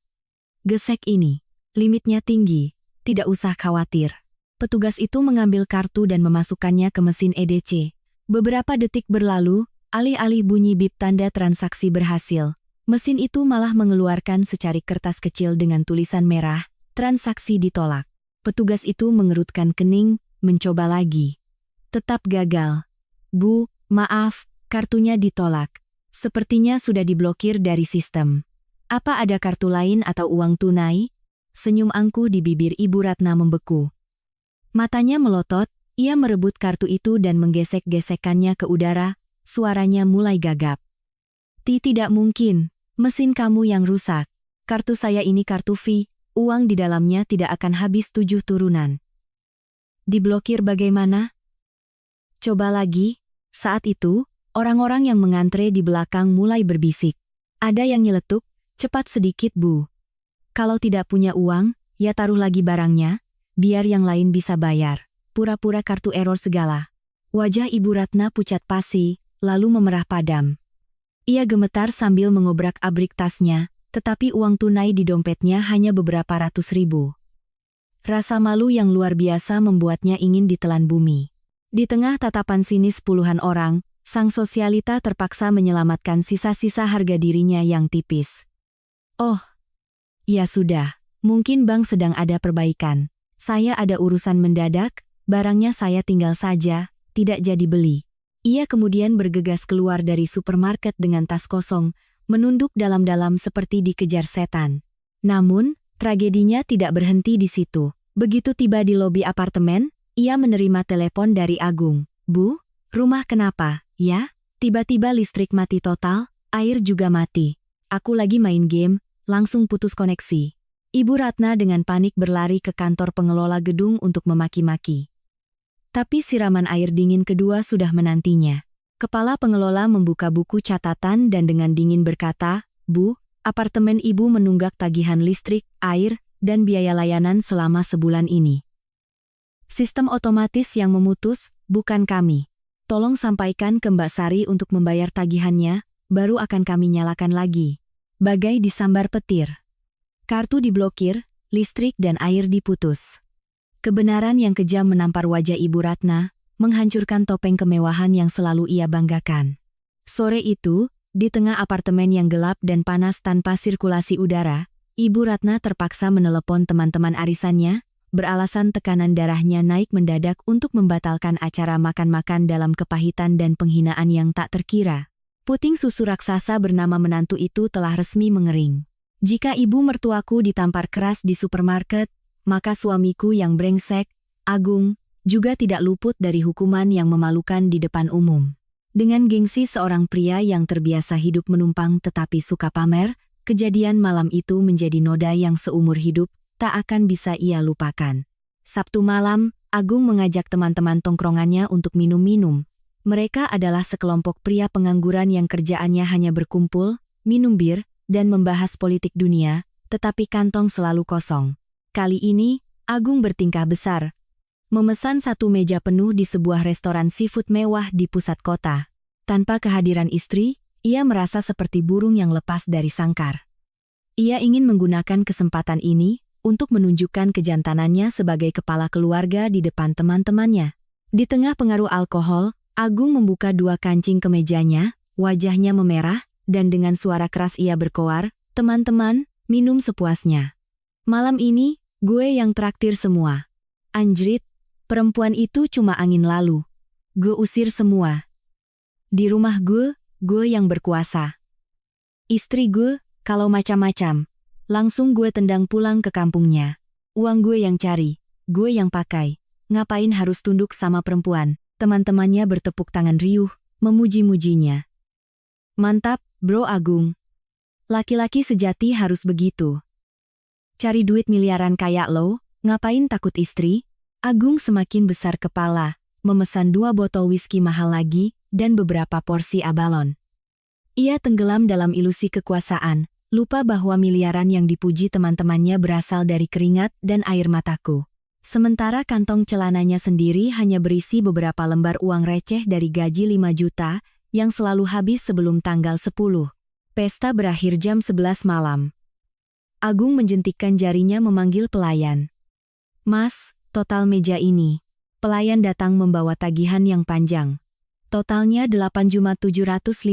Gesek ini. Limitnya tinggi. Tidak usah khawatir. Petugas itu mengambil kartu dan memasukkannya ke mesin EDC. Beberapa detik berlalu, Alih-alih bunyi bip tanda transaksi berhasil, mesin itu malah mengeluarkan secarik kertas kecil dengan tulisan merah, transaksi ditolak. Petugas itu mengerutkan kening, mencoba lagi. Tetap gagal. Bu, maaf, kartunya ditolak. Sepertinya sudah diblokir dari sistem. Apa ada kartu lain atau uang tunai? Senyum angkuh di bibir Ibu Ratna membeku. Matanya melotot, ia merebut kartu itu dan menggesek-gesekkannya ke udara, suaranya mulai gagap. Tidak mungkin, mesin kamu yang rusak. Kartu saya ini kartu V, uang di dalamnya tidak akan habis 7 turunan. Diblokir bagaimana? Coba lagi. Saat itu, orang-orang yang mengantre di belakang mulai berbisik. Ada yang nyeletuk, cepat sedikit Bu. Kalau tidak punya uang, ya taruh lagi barangnya, biar yang lain bisa bayar. Pura-pura kartu error segala. Wajah Ibu Ratna pucat pasi, lalu memerah padam. Ia gemetar sambil mengobrak-abrik tasnya, tetapi uang tunai di dompetnya hanya beberapa ratus ribu. Rasa malu yang luar biasa membuatnya ingin ditelan bumi. Di tengah tatapan sinis puluhan orang, sang sosialita terpaksa menyelamatkan sisa-sisa harga dirinya yang tipis. Oh, ya sudah, mungkin bank sedang ada perbaikan. Saya ada urusan mendadak, barangnya saya tinggal saja, tidak jadi beli. Ia kemudian bergegas keluar dari supermarket dengan tas kosong, menunduk dalam-dalam seperti dikejar setan. Namun, tragedinya tidak berhenti di situ. Begitu tiba di lobi apartemen, ia menerima telepon dari Agung. Bu, rumah kenapa, ya? Tiba-tiba listrik mati total, air juga mati. Aku lagi main game, langsung putus koneksi. Ibu Ratna dengan panik berlari ke kantor pengelola gedung untuk memaki-maki. Tapi siraman air dingin kedua sudah menantinya. Kepala pengelola membuka buku catatan dan dengan dingin berkata, Bu, apartemen Ibu menunggak tagihan listrik, air, dan biaya layanan selama sebulan ini. Sistem otomatis yang memutus, bukan kami. Tolong sampaikan ke Mbak Sari untuk membayar tagihannya, baru akan kami nyalakan lagi. Bagai disambar petir. Kartu diblokir, listrik dan air diputus. Kebenaran yang kejam menampar wajah Ibu Ratna, menghancurkan topeng kemewahan yang selalu ia banggakan. Sore itu, di tengah apartemen yang gelap dan panas tanpa sirkulasi udara, Ibu Ratna terpaksa menelepon teman-teman arisannya, beralasan tekanan darahnya naik mendadak untuk membatalkan acara makan-makan dalam kepahitan dan penghinaan yang tak terkira. Puting susu raksasa bernama menantu itu telah resmi mengering. Jika ibu mertuaku ditampar keras di supermarket, maka suamiku yang brengsek, Agung, juga tidak luput dari hukuman yang memalukan di depan umum. Dengan gengsi seorang pria yang terbiasa hidup menumpang tetapi suka pamer, kejadian malam itu menjadi noda yang seumur hidup tak akan bisa ia lupakan. Sabtu malam, Agung mengajak teman-teman tongkrongannya untuk minum-minum. Mereka adalah sekelompok pria pengangguran yang kerjaannya hanya berkumpul, minum bir, dan membahas politik dunia, tetapi kantong selalu kosong. Kali ini, Agung bertingkah besar. Memesan satu meja penuh di sebuah restoran seafood mewah di pusat kota. Tanpa kehadiran istri, ia merasa seperti burung yang lepas dari sangkar. Ia ingin menggunakan kesempatan ini untuk menunjukkan kejantanannya sebagai kepala keluarga di depan teman-temannya. Di tengah pengaruh alkohol, Agung membuka 2 kancing kemejanya, wajahnya memerah, dan dengan suara keras ia berkoar, "Teman-teman, minum sepuasnya. Malam ini, gue yang traktir semua." Anjrit, perempuan itu cuma angin lalu. Gue usir semua. Di rumah gue yang berkuasa. Istri gue, kalau macam-macam, langsung gue tendang pulang ke kampungnya. Uang gue yang cari, gue yang pakai. Ngapain harus tunduk sama perempuan? Teman-temannya bertepuk tangan riuh, memuji-mujinya. Mantap, Bro Agung. Laki-laki sejati harus begitu. Cari duit miliaran kayak lo, ngapain takut istri? Agung semakin besar kepala, memesan 2 botol whisky mahal lagi, dan beberapa porsi abalon. Ia tenggelam dalam ilusi kekuasaan, lupa bahwa miliaran yang dipuji teman-temannya berasal dari keringat dan air mataku. Sementara kantong celananya sendiri hanya berisi beberapa lembar uang receh dari gaji 5 juta, yang selalu habis sebelum tanggal 10. Pesta berakhir jam 11 malam. Agung menjentikkan jarinya memanggil pelayan. "Mas, total meja ini." Pelayan datang membawa tagihan yang panjang. Totalnya Rp8.750.000.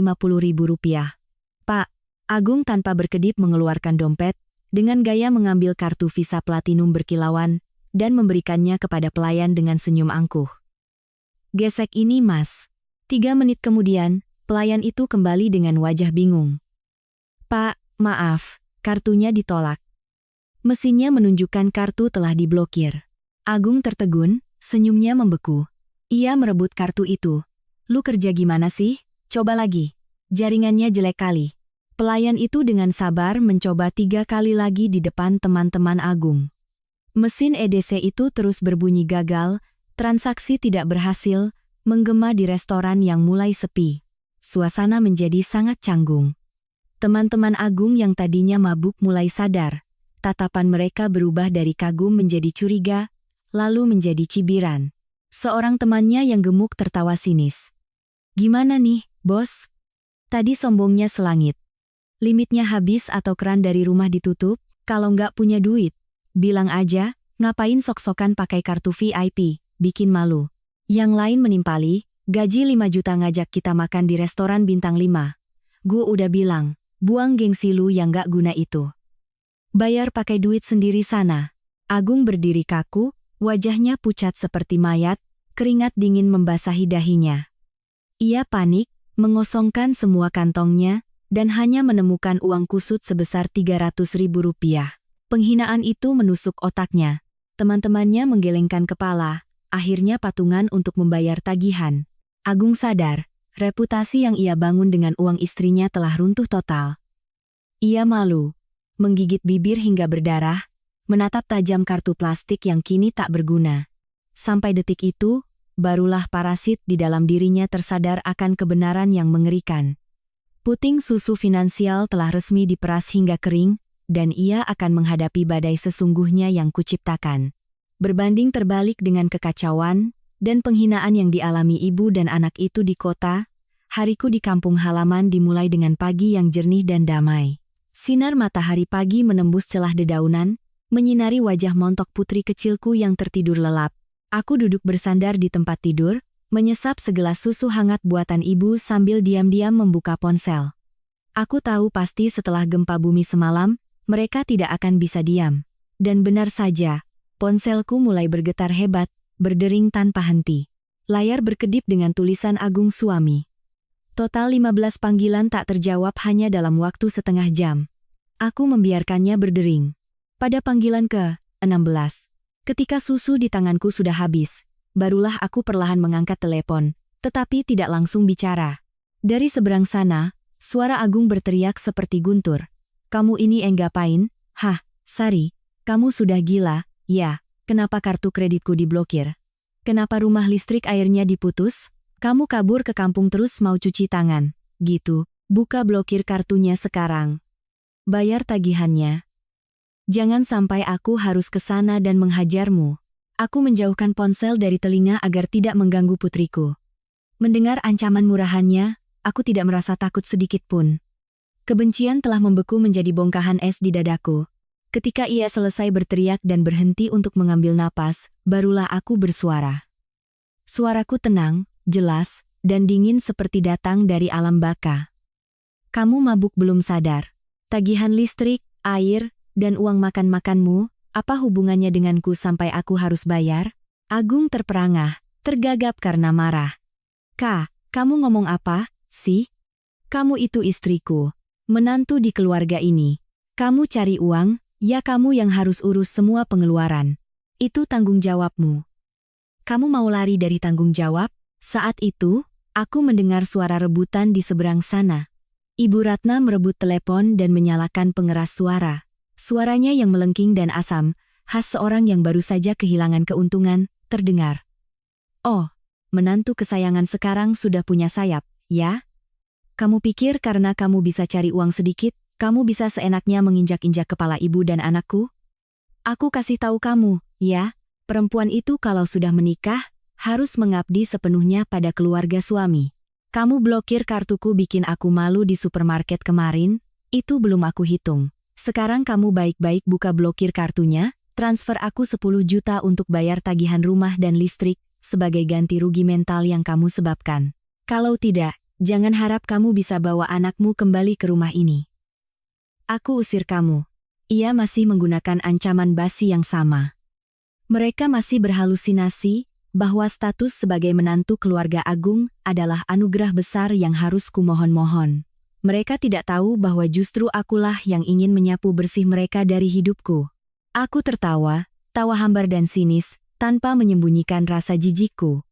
Pak, Agung tanpa berkedip mengeluarkan dompet, dengan gaya mengambil kartu Visa Platinum berkilauan, dan memberikannya kepada pelayan dengan senyum angkuh. Gesek ini Mas. 3 menit kemudian, pelayan itu kembali dengan wajah bingung. Pak, maaf, kartunya ditolak. Mesinnya menunjukkan kartu telah diblokir. Agung tertegun, senyumnya membeku. Ia merebut kartu itu. Lu kerja gimana sih? Coba lagi. Jaringannya jelek kali. Pelayan itu dengan sabar mencoba 3 kali lagi di depan teman-teman Agung. Mesin EDC itu terus berbunyi gagal, transaksi tidak berhasil, menggema di restoran yang mulai sepi. Suasana menjadi sangat canggung. Teman-teman Agung yang tadinya mabuk mulai sadar. Tatapan mereka berubah dari kagum menjadi curiga, lalu menjadi cibiran. Seorang temannya yang gemuk tertawa sinis. Gimana nih, bos? Tadi sombongnya selangit. Limitnya habis atau keran dari rumah ditutup? Kalau nggak punya duit, bilang aja, ngapain sok-sokan pakai kartu VIP, bikin malu. Yang lain menimpali, gaji 5 juta ngajak kita makan di restoran bintang 5. Gue udah bilang, buang gengsi lu yang nggak guna itu. Bayar pakai duit sendiri sana. Agung berdiri kaku, wajahnya pucat seperti mayat, keringat dingin membasahi dahinya. Ia panik, mengosongkan semua kantongnya, dan hanya menemukan uang kusut sebesar Rp300.000. Penghinaan itu menusuk otaknya. Teman-temannya menggelengkan kepala, akhirnya patungan untuk membayar tagihan. Agung sadar, reputasi yang ia bangun dengan uang istrinya telah runtuh total. Ia malu, menggigit bibir hingga berdarah, menatap tajam kartu plastik yang kini tak berguna. Sampai detik itu, barulah parasit di dalam dirinya tersadar akan kebenaran yang mengerikan. Puting susu finansial telah resmi diperas hingga kering, dan ia akan menghadapi badai sesungguhnya yang kuciptakan. Berbanding terbalik dengan kekacauan dan penghinaan yang dialami ibu dan anak itu di kota, hariku di kampung halaman dimulai dengan pagi yang jernih dan damai. Sinar matahari pagi menembus celah dedaunan, menyinari wajah montok putri kecilku yang tertidur lelap. Aku duduk bersandar di tempat tidur, menyesap segelas susu hangat buatan ibu sambil diam-diam membuka ponsel. Aku tahu pasti setelah gempa bumi semalam, mereka tidak akan bisa diam. Dan benar saja, ponselku mulai bergetar hebat, berdering tanpa henti. Layar berkedip dengan tulisan Agung suami. Total 15 panggilan tak terjawab hanya dalam waktu setengah jam. Aku membiarkannya berdering. Pada panggilan ke-16, ketika susu di tanganku sudah habis, barulah aku perlahan mengangkat telepon, tetapi tidak langsung bicara. Dari seberang sana, suara Agung berteriak seperti guntur. Kamu ini enggapain? Hah, Sari, kamu sudah gila, ya, kenapa kartu kreditku diblokir? Kenapa rumah listrik airnya diputus? Kamu kabur ke kampung terus mau cuci tangan, gitu, buka blokir kartunya sekarang. Bayar tagihannya. Jangan sampai aku harus ke sana dan menghajarmu. Aku menjauhkan ponsel dari telinga agar tidak mengganggu putriku. Mendengar ancaman murahannya, aku tidak merasa takut sedikit pun. Kebencian telah membeku menjadi bongkahan es di dadaku. Ketika ia selesai berteriak dan berhenti untuk mengambil napas, barulah aku bersuara. Suaraku tenang, jelas, dan dingin seperti datang dari alam baka. Kamu mabuk belum sadar. Tagihan listrik, air, dan uang makan-makanmu, apa hubungannya denganku sampai aku harus bayar? Agung terperangah, tergagap karena marah. Kak, kamu ngomong apa, sih? Kamu itu istriku, menantu di keluarga ini. Kamu cari uang, ya kamu yang harus urus semua pengeluaran. Itu tanggung jawabmu. Kamu mau lari dari tanggung jawab? Saat itu, aku mendengar suara rebutan di seberang sana. Ibu Ratna merebut telepon dan menyalakan pengeras suara. Suaranya yang melengking dan asam, khas seorang yang baru saja kehilangan keuntungan, terdengar. Oh, menantu kesayangan sekarang sudah punya sayap, ya? Kamu pikir karena kamu bisa cari uang sedikit, kamu bisa seenaknya menginjak-injak kepala ibu dan anakku? Aku kasih tahu kamu, ya, perempuan itu kalau sudah menikah, harus mengabdi sepenuhnya pada keluarga suami. Kamu blokir kartuku bikin aku malu di supermarket kemarin, itu belum aku hitung. Sekarang kamu baik-baik buka blokir kartunya, transfer aku 10 juta untuk bayar tagihan rumah dan listrik, sebagai ganti rugi mental yang kamu sebabkan. Kalau tidak, jangan harap kamu bisa bawa anakmu kembali ke rumah ini. Aku usir kamu. Ia masih menggunakan ancaman basi yang sama. Mereka masih berhalusinasi bahwa status sebagai menantu keluarga agung adalah anugerah besar yang harus kumohon-mohon. Mereka tidak tahu bahwa justru akulah yang ingin menyapu bersih mereka dari hidupku. Aku tertawa, tawa hambar dan sinis, tanpa menyembunyikan rasa jijikku.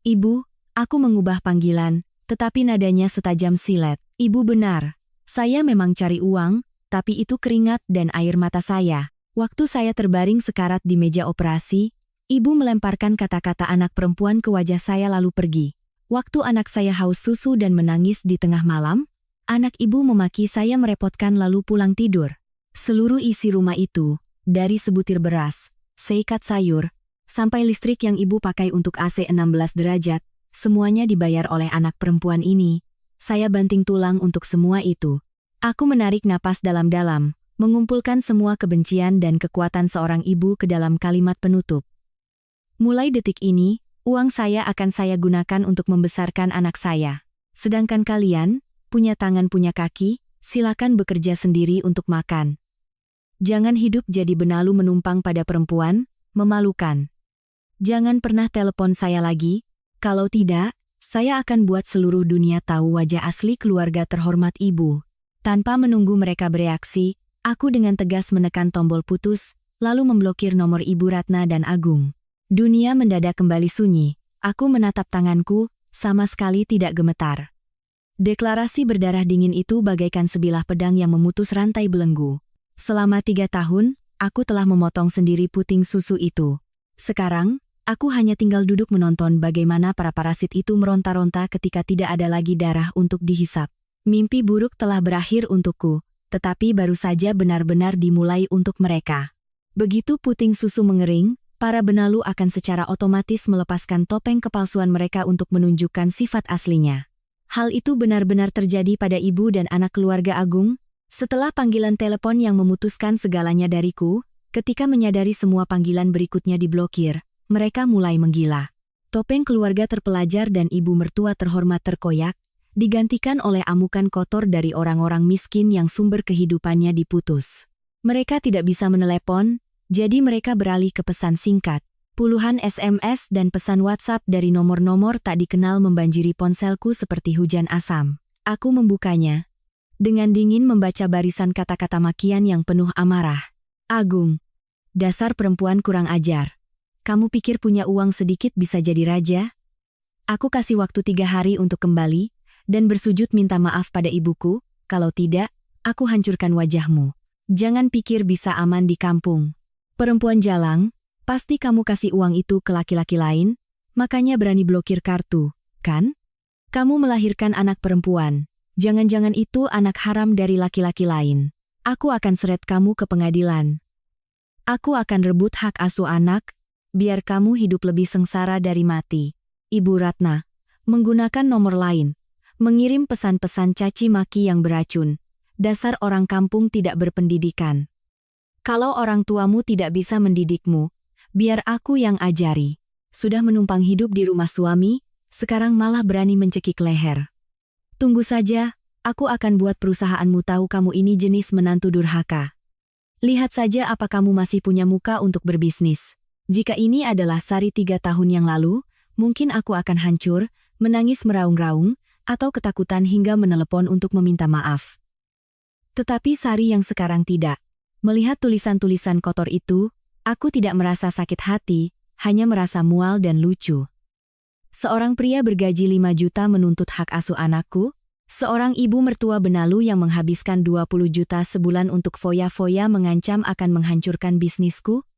Ibu, aku mengubah panggilan, tetapi nadanya setajam silet. Ibu benar, saya memang cari uang, tapi itu keringat dan air mata saya. Waktu saya terbaring sekarat di meja operasi, ibu melemparkan kata-kata anak perempuan ke wajah saya lalu pergi. Waktu anak saya haus susu dan menangis di tengah malam, anak ibu memaki saya merepotkan lalu pulang tidur. Seluruh isi rumah itu, dari sebutir beras, seikat sayur, sampai listrik yang ibu pakai untuk AC 16 derajat, semuanya dibayar oleh anak perempuan ini. Saya banting tulang untuk semua itu. Aku menarik napas dalam-dalam, mengumpulkan semua kebencian dan kekuatan seorang ibu ke dalam kalimat penutup. Mulai detik ini, uang saya akan saya gunakan untuk membesarkan anak saya. Sedangkan kalian, punya tangan punya kaki, silakan bekerja sendiri untuk makan. Jangan hidup jadi benalu menumpang pada perempuan, memalukan. Jangan pernah telepon saya lagi, kalau tidak, saya akan buat seluruh dunia tahu wajah asli keluarga terhormat ibu. Tanpa menunggu mereka bereaksi, aku dengan tegas menekan tombol putus, lalu memblokir nomor Ibu Ratna dan Agung. Dunia mendadak kembali sunyi, aku menatap tanganku, sama sekali tidak gemetar. Deklarasi berdarah dingin itu bagaikan sebilah pedang yang memutus rantai belenggu. Selama 3 tahun, aku telah memotong sendiri puting susu itu. Sekarang, aku hanya tinggal duduk menonton bagaimana para parasit itu meronta-ronta ketika tidak ada lagi darah untuk dihisap. Mimpi buruk telah berakhir untukku, tetapi baru saja benar-benar dimulai untuk mereka. Begitu puting susu mengering, para benalu akan secara otomatis melepaskan topeng kepalsuan mereka untuk menunjukkan sifat aslinya. Hal itu benar-benar terjadi pada ibu dan anak keluarga agung. Setelah panggilan telepon yang memutuskan segalanya dariku, ketika menyadari semua panggilan berikutnya diblokir, mereka mulai menggila. Topeng keluarga terpelajar dan ibu mertua terhormat terkoyak, digantikan oleh amukan kotor dari orang-orang miskin yang sumber kehidupannya diputus. Mereka tidak bisa menelepon, jadi mereka beralih ke pesan singkat. Puluhan SMS dan pesan WhatsApp dari nomor-nomor tak dikenal membanjiri ponselku seperti hujan asam. Aku membukanya. Dengan dingin membaca barisan kata-kata makian yang penuh amarah. Agung, dasar perempuan kurang ajar. Kamu pikir punya uang sedikit bisa jadi raja? Aku kasih waktu 3 hari untuk kembali, dan bersujud minta maaf pada ibuku, kalau tidak, aku hancurkan wajahmu. Jangan pikir bisa aman di kampung. Perempuan jalang, pasti kamu kasih uang itu ke laki-laki lain, makanya berani blokir kartu, kan? Kamu melahirkan anak perempuan, jangan-jangan itu anak haram dari laki-laki lain. Aku akan seret kamu ke pengadilan. Aku akan rebut hak asuh anak, biar kamu hidup lebih sengsara dari mati. Ibu Ratna, menggunakan nomor lain, mengirim pesan-pesan caci maki yang beracun. Dasar orang kampung tidak berpendidikan. Kalau orang tuamu tidak bisa mendidikmu, biar aku yang ajari. Sudah menumpang hidup di rumah suami, sekarang malah berani mencekik leher. Tunggu saja, aku akan buat perusahaanmu tahu kamu ini jenis menantu durhaka. Lihat saja apa kamu masih punya muka untuk berbisnis. Jika ini adalah Sari 3 tahun yang lalu, mungkin aku akan hancur, menangis meraung-raung, atau ketakutan hingga menelepon untuk meminta maaf. Tetapi Sari yang sekarang tidak. Melihat tulisan-tulisan kotor itu, aku tidak merasa sakit hati, hanya merasa mual dan lucu. Seorang pria bergaji 5 juta menuntut hak asuh anakku, seorang ibu mertua benalu yang menghabiskan 20 juta sebulan untuk foya-foya mengancam akan menghancurkan bisnisku.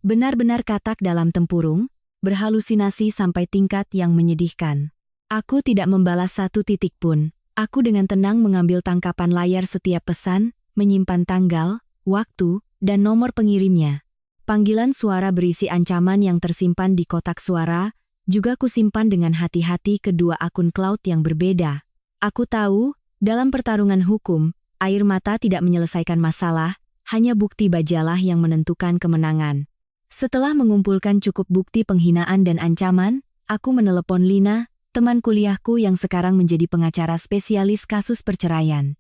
Benar-benar katak dalam tempurung, berhalusinasi sampai tingkat yang menyedihkan. Aku tidak membalas 1 titik pun. Aku dengan tenang mengambil tangkapan layar setiap pesan, menyimpan tanggal, waktu, dan nomor pengirimnya. Panggilan suara berisi ancaman yang tersimpan di kotak suara, juga kusimpan dengan hati-hati kedua akun cloud yang berbeda. Aku tahu, dalam pertarungan hukum, air mata tidak menyelesaikan masalah, hanya bukti bajalah yang menentukan kemenangan. Setelah mengumpulkan cukup bukti penghinaan dan ancaman, aku menelepon Lina, teman kuliahku yang sekarang menjadi pengacara spesialis kasus perceraian.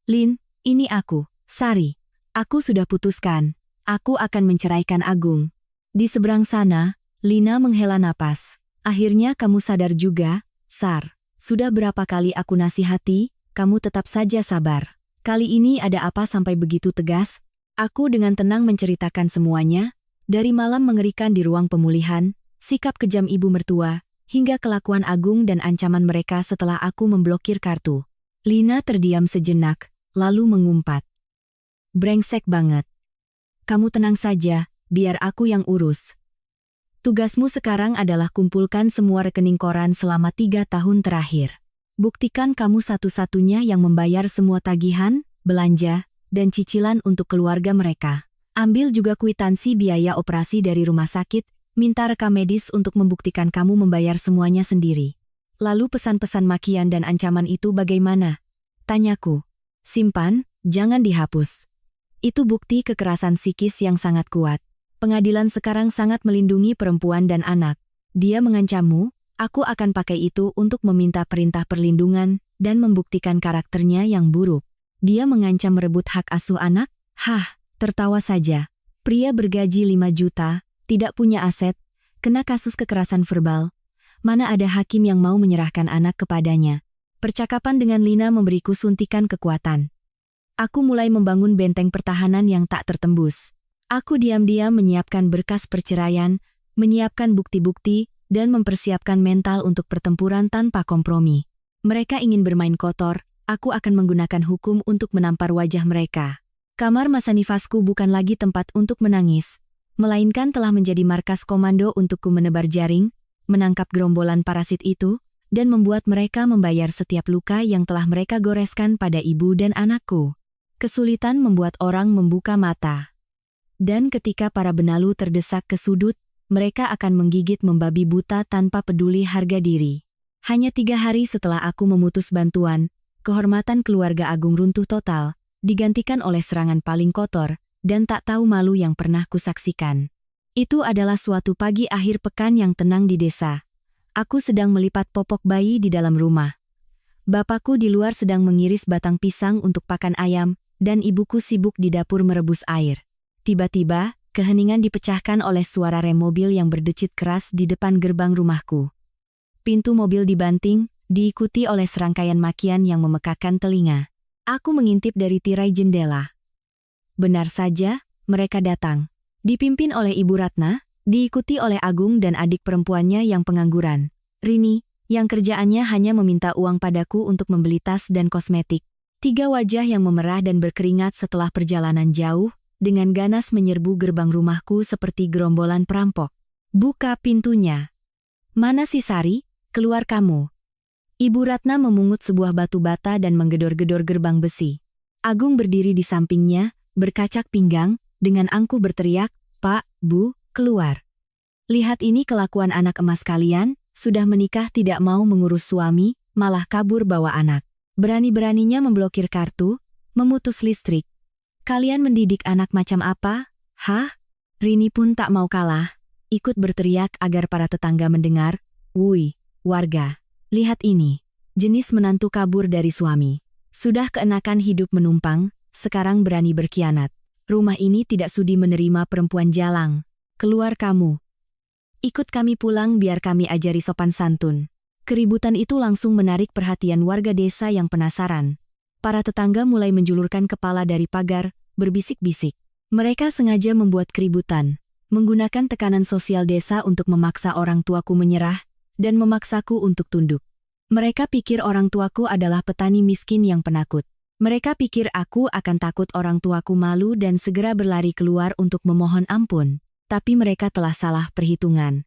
Lin, ini aku, Sari. Aku sudah putuskan. Aku akan menceraikan Agung. Di seberang sana, Lina menghela napas. Akhirnya kamu sadar juga, Sar. Sudah berapa kali aku nasihati, kamu tetap saja sabar. Kali ini ada apa sampai begitu tegas? Aku dengan tenang menceritakan semuanya, dari malam mengerikan di ruang pemulihan, sikap kejam ibu mertua, hingga kelakuan Agung dan ancaman mereka setelah aku memblokir kartu. Lina terdiam sejenak, lalu mengumpat. Brengsek banget. Kamu tenang saja, biar aku yang urus. Tugasmu sekarang adalah kumpulkan semua rekening koran selama 3 tahun terakhir. Buktikan kamu satu-satunya yang membayar semua tagihan, belanja, dan cicilan untuk keluarga mereka. Ambil juga kwitansi biaya operasi dari rumah sakit, minta rekam medis untuk membuktikan kamu membayar semuanya sendiri. Lalu pesan-pesan makian dan ancaman itu bagaimana? Tanyaku. Simpan, jangan dihapus. Itu bukti kekerasan psikis yang sangat kuat. Pengadilan sekarang sangat melindungi perempuan dan anak. Dia mengancammu, aku akan pakai itu untuk meminta perintah perlindungan dan membuktikan karakternya yang buruk. Dia mengancam merebut hak asuh anak? Hah, tertawa saja. Pria bergaji 5 juta, tidak punya aset, kena kasus kekerasan verbal. Mana ada hakim yang mau menyerahkan anak kepadanya? Percakapan dengan Lina memberiku suntikan kekuatan. Aku mulai membangun benteng pertahanan yang tak tertembus. Aku diam-diam menyiapkan berkas perceraian, menyiapkan bukti-bukti, dan mempersiapkan mental untuk pertempuran tanpa kompromi. Mereka ingin bermain kotor, aku akan menggunakan hukum untuk menampar wajah mereka. Kamar Masanifasku bukan lagi tempat untuk menangis, melainkan telah menjadi markas komando untukku menebar jaring, menangkap gerombolan parasit itu, dan membuat mereka membayar setiap luka yang telah mereka goreskan pada ibu dan anakku. Kesulitan membuat orang membuka mata. Dan ketika para benalu terdesak ke sudut, mereka akan menggigit membabi buta tanpa peduli harga diri. Hanya 3 hari setelah aku memutus bantuan, kehormatan keluarga Agung runtuh total, digantikan oleh serangan paling kotor, dan tak tahu malu yang pernah kusaksikan. Itu adalah suatu pagi akhir pekan yang tenang di desa. Aku sedang melipat popok bayi di dalam rumah. Bapakku di luar sedang mengiris batang pisang untuk pakan ayam, dan ibuku sibuk di dapur merebus air. Tiba-tiba, keheningan dipecahkan oleh suara rem mobil yang berdecit keras di depan gerbang rumahku. Pintu mobil dibanting, diikuti oleh serangkaian makian yang memekakan telinga. Aku mengintip dari tirai jendela. Benar saja, mereka datang. Dipimpin oleh Ibu Ratna, diikuti oleh Agung dan adik perempuannya yang pengangguran, Rini, yang kerjaannya hanya meminta uang padaku untuk membeli tas dan kosmetik. 3 wajah yang memerah dan berkeringat setelah perjalanan jauh, dengan ganas menyerbu gerbang rumahku seperti gerombolan perampok. Buka pintunya. Mana si Sari? Keluar kamu. Ibu Ratna memungut sebuah batu bata dan menggedor-gedor gerbang besi. Agung berdiri di sampingnya, berkacak pinggang, dengan angkuh berteriak, Pak, Bu, keluar. Lihat ini kelakuan anak emas kalian, sudah menikah tidak mau mengurus suami, malah kabur bawa anak. Berani-beraninya memblokir kartu, memutus listrik. Kalian mendidik anak macam apa? Hah? Rini pun tak mau kalah, ikut berteriak agar para tetangga mendengar. Wui, warga, lihat ini. Jenis menantu kabur dari suami. Sudah keenakan hidup menumpang, sekarang berani berkhianat. Rumah ini tidak sudi menerima perempuan jalang. Keluar kamu. Ikut kami pulang biar kami ajari sopan santun. Keributan itu langsung menarik perhatian warga desa yang penasaran. Para tetangga mulai menjulurkan kepala dari pagar, berbisik-bisik. Mereka sengaja membuat keributan, menggunakan tekanan sosial desa untuk memaksa orang tuaku menyerah, dan memaksaku untuk tunduk. Mereka pikir orang tuaku adalah petani miskin yang penakut. Mereka pikir aku akan takut orang tuaku malu dan segera berlari keluar untuk memohon ampun. Tapi mereka telah salah perhitungan.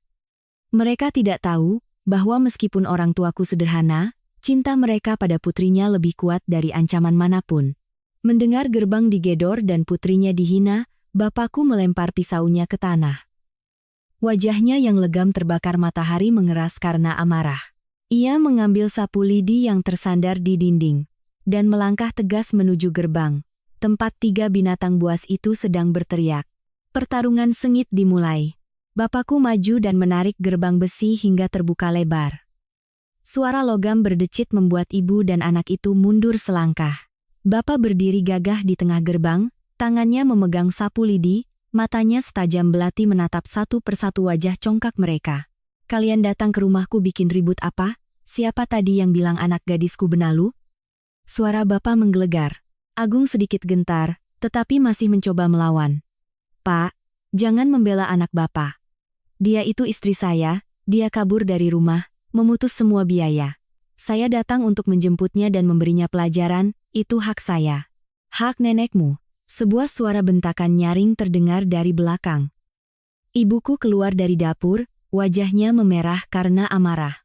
Mereka tidak tahu bahwa meskipun orang tuaku sederhana, cinta mereka pada putrinya lebih kuat dari ancaman manapun. Mendengar gerbang digedor dan putrinya dihina, bapakku melempar pisaunya ke tanah. Wajahnya yang legam terbakar matahari mengeras karena amarah. Ia mengambil sapu lidi yang tersandar di dinding, dan melangkah tegas menuju gerbang, tempat 3 binatang buas itu sedang berteriak. Pertarungan sengit dimulai. Bapakku maju dan menarik gerbang besi hingga terbuka lebar. Suara logam berdecit membuat ibu dan anak itu mundur selangkah. Bapak berdiri gagah di tengah gerbang, tangannya memegang sapu lidi, matanya setajam belati menatap satu persatu wajah congkak mereka. Kalian datang ke rumahku bikin ribut apa? Siapa tadi yang bilang anak gadisku benalu? Suara bapak menggelegar. Agung sedikit gentar, tetapi masih mencoba melawan. Pak, jangan membela anak bapak. Dia itu istri saya, dia kabur dari rumah, memutus semua biaya. Saya datang untuk menjemputnya dan memberinya pelajaran, itu hak saya. Hak nenekmu. Sebuah suara bentakan nyaring terdengar dari belakang. Ibuku keluar dari dapur, wajahnya memerah karena amarah.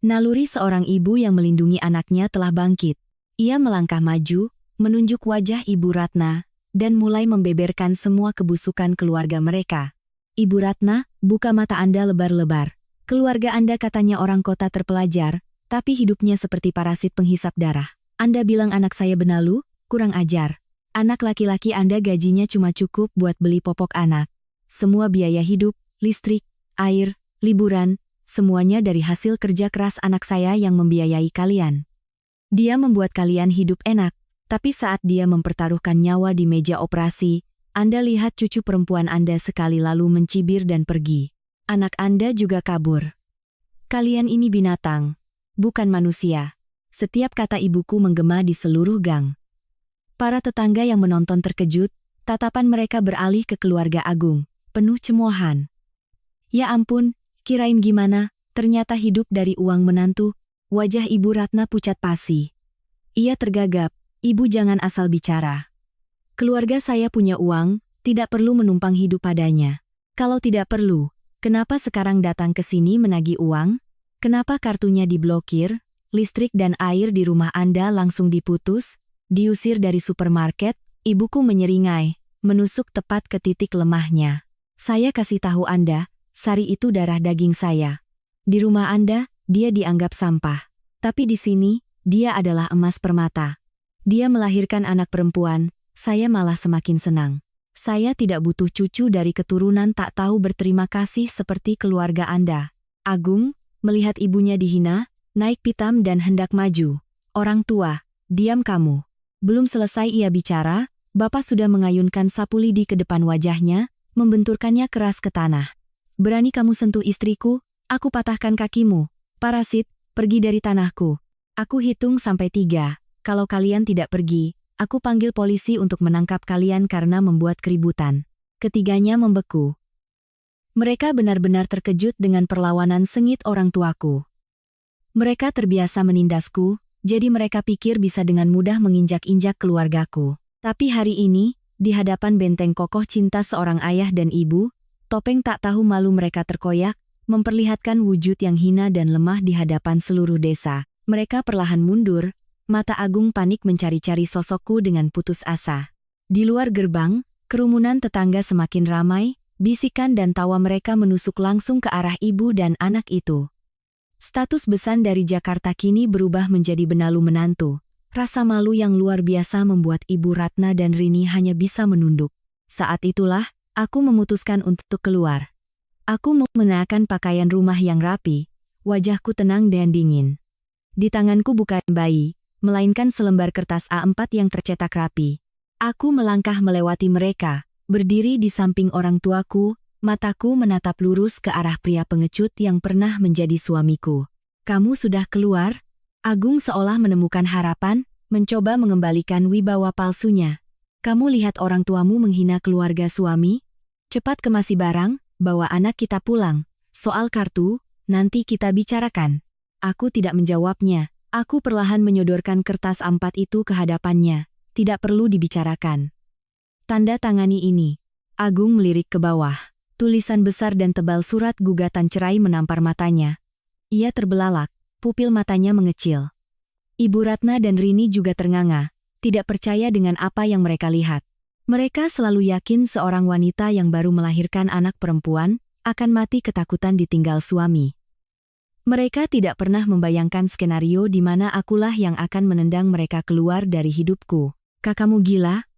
Naluri seorang ibu yang melindungi anaknya telah bangkit. Ia melangkah maju, menunjuk wajah Ibu Ratna, dan mulai membeberkan semua kebusukan keluarga mereka. Ibu Ratna, buka mata Anda lebar-lebar. Keluarga Anda katanya orang kota terpelajar, tapi hidupnya seperti parasit penghisap darah. Anda bilang anak saya benalu? Kurang ajar. Anak laki-laki Anda gajinya cuma cukup buat beli popok anak. Semua biaya hidup, listrik, air, liburan, semuanya dari hasil kerja keras anak saya yang membiayai kalian. Dia membuat kalian hidup enak, tapi saat dia mempertaruhkan nyawa di meja operasi, Anda lihat cucu perempuan Anda sekali lalu mencibir dan pergi. Anak Anda juga kabur. Kalian ini binatang, bukan manusia. Setiap kata ibuku menggema di seluruh gang. Para tetangga yang menonton terkejut, tatapan mereka beralih ke keluarga Agung, penuh cemoohan. Ya ampun, kirain gimana, ternyata hidup dari uang menantu. Wajah Ibu Ratna pucat pasi. Ia tergagap, Ibu jangan asal bicara. Keluarga saya punya uang, tidak perlu menumpang hidup padanya. Kalau tidak perlu, kenapa sekarang datang ke sini menagih uang? Kenapa kartunya diblokir, listrik dan air di rumah Anda langsung diputus, diusir dari supermarket? Ibuku menyeringai, menusuk tepat ke titik lemahnya. Saya kasih tahu Anda, Sari itu darah daging saya. Di rumah Anda, dia dianggap sampah. Tapi di sini, dia adalah emas permata. Dia melahirkan anak perempuan, saya malah semakin senang. Saya tidak butuh cucu dari keturunan tak tahu berterima kasih seperti keluarga Anda. Agung, melihat ibunya dihina, naik pitam dan hendak maju. Orang tua, diam kamu. Belum selesai ia bicara, Bapak sudah mengayunkan sapu lidi ke depan wajahnya, membenturkannya keras ke tanah. Berani kamu sentuh istriku, aku patahkan kakimu. Parasit, pergi dari tanahku. Aku hitung sampai 3, kalau kalian tidak pergi, aku panggil polisi untuk menangkap kalian karena membuat keributan. Ketiganya membeku. Mereka benar-benar terkejut dengan perlawanan sengit orang tuaku. Mereka terbiasa menindasku, jadi mereka pikir bisa dengan mudah menginjak-injak keluargaku. Tapi hari ini, di hadapan benteng kokoh cinta seorang ayah dan ibu, topeng tak tahu malu mereka terkoyak, memperlihatkan wujud yang hina dan lemah di hadapan seluruh desa. Mereka perlahan mundur, mata Agung panik mencari-cari sosokku dengan putus asa. Di luar gerbang, kerumunan tetangga semakin ramai, bisikan dan tawa mereka menusuk langsung ke arah ibu dan anak itu. Status besan dari Jakarta kini berubah menjadi benalu menantu. Rasa malu yang luar biasa membuat Ibu Ratna dan Rini hanya bisa menunduk. Saat itulah, aku memutuskan untuk keluar. Aku mengenakan pakaian rumah yang rapi, wajahku tenang dan dingin. Di tanganku bukan bayi, melainkan selembar kertas A4 yang tercetak rapi. Aku melangkah melewati mereka, berdiri di samping orang tuaku, mataku menatap lurus ke arah pria pengecut yang pernah menjadi suamiku. Kamu sudah keluar? Agung seolah menemukan harapan, mencoba mengembalikan wibawa palsunya. Kamu lihat orang tuamu menghina keluarga suami? Cepat kemasi barang, bawa anak kita pulang. Soal kartu, nanti kita bicarakan. Aku tidak menjawabnya. Aku perlahan menyodorkan kertas A4 itu ke hadapannya. Tidak perlu dibicarakan. Tanda tangani ini. Agung melirik ke bawah. Tulisan besar dan tebal surat gugatan cerai menampar matanya. Ia terbelalak, pupil matanya mengecil. Ibu Ratna dan Rini juga ternganga, tidak percaya dengan apa yang mereka lihat. Mereka selalu yakin seorang wanita yang baru melahirkan anak perempuan akan mati ketakutan ditinggal suami. Mereka tidak pernah membayangkan skenario di mana akulah yang akan menendang mereka keluar dari hidupku. Kakakmu gila?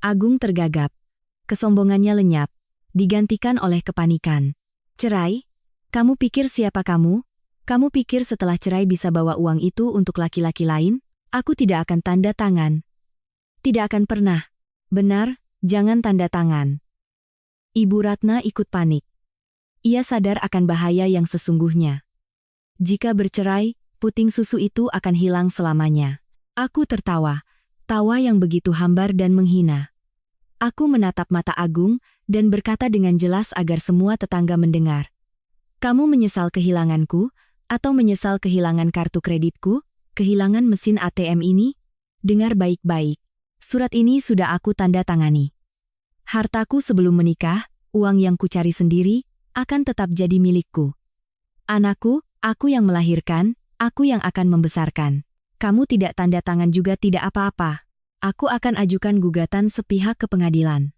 Agung tergagap. Kesombongannya lenyap, digantikan oleh kepanikan. Cerai? Kamu pikir siapa kamu? Kamu pikir setelah cerai bisa bawa uang itu untuk laki-laki lain? Aku tidak akan tanda tangan. Tidak akan pernah. Benar, jangan tanda tangan. Ibu Ratna ikut panik. Ia sadar akan bahaya yang sesungguhnya. Jika bercerai, puting susu itu akan hilang selamanya. Aku tertawa, tawa yang begitu hambar dan menghina. Aku menatap mata Agung dan berkata dengan jelas agar semua tetangga mendengar. Kamu menyesal kehilanganku, atau menyesal kehilangan kartu kreditku, kehilangan mesin ATM ini? Dengar baik-baik. Surat ini sudah aku tanda tangani. Hartaku sebelum menikah, uang yang kucari sendiri, akan tetap jadi milikku. Anakku, aku yang melahirkan, aku yang akan membesarkan. Kamu tidak tanda tangan juga tidak apa-apa. Aku akan ajukan gugatan sepihak ke pengadilan.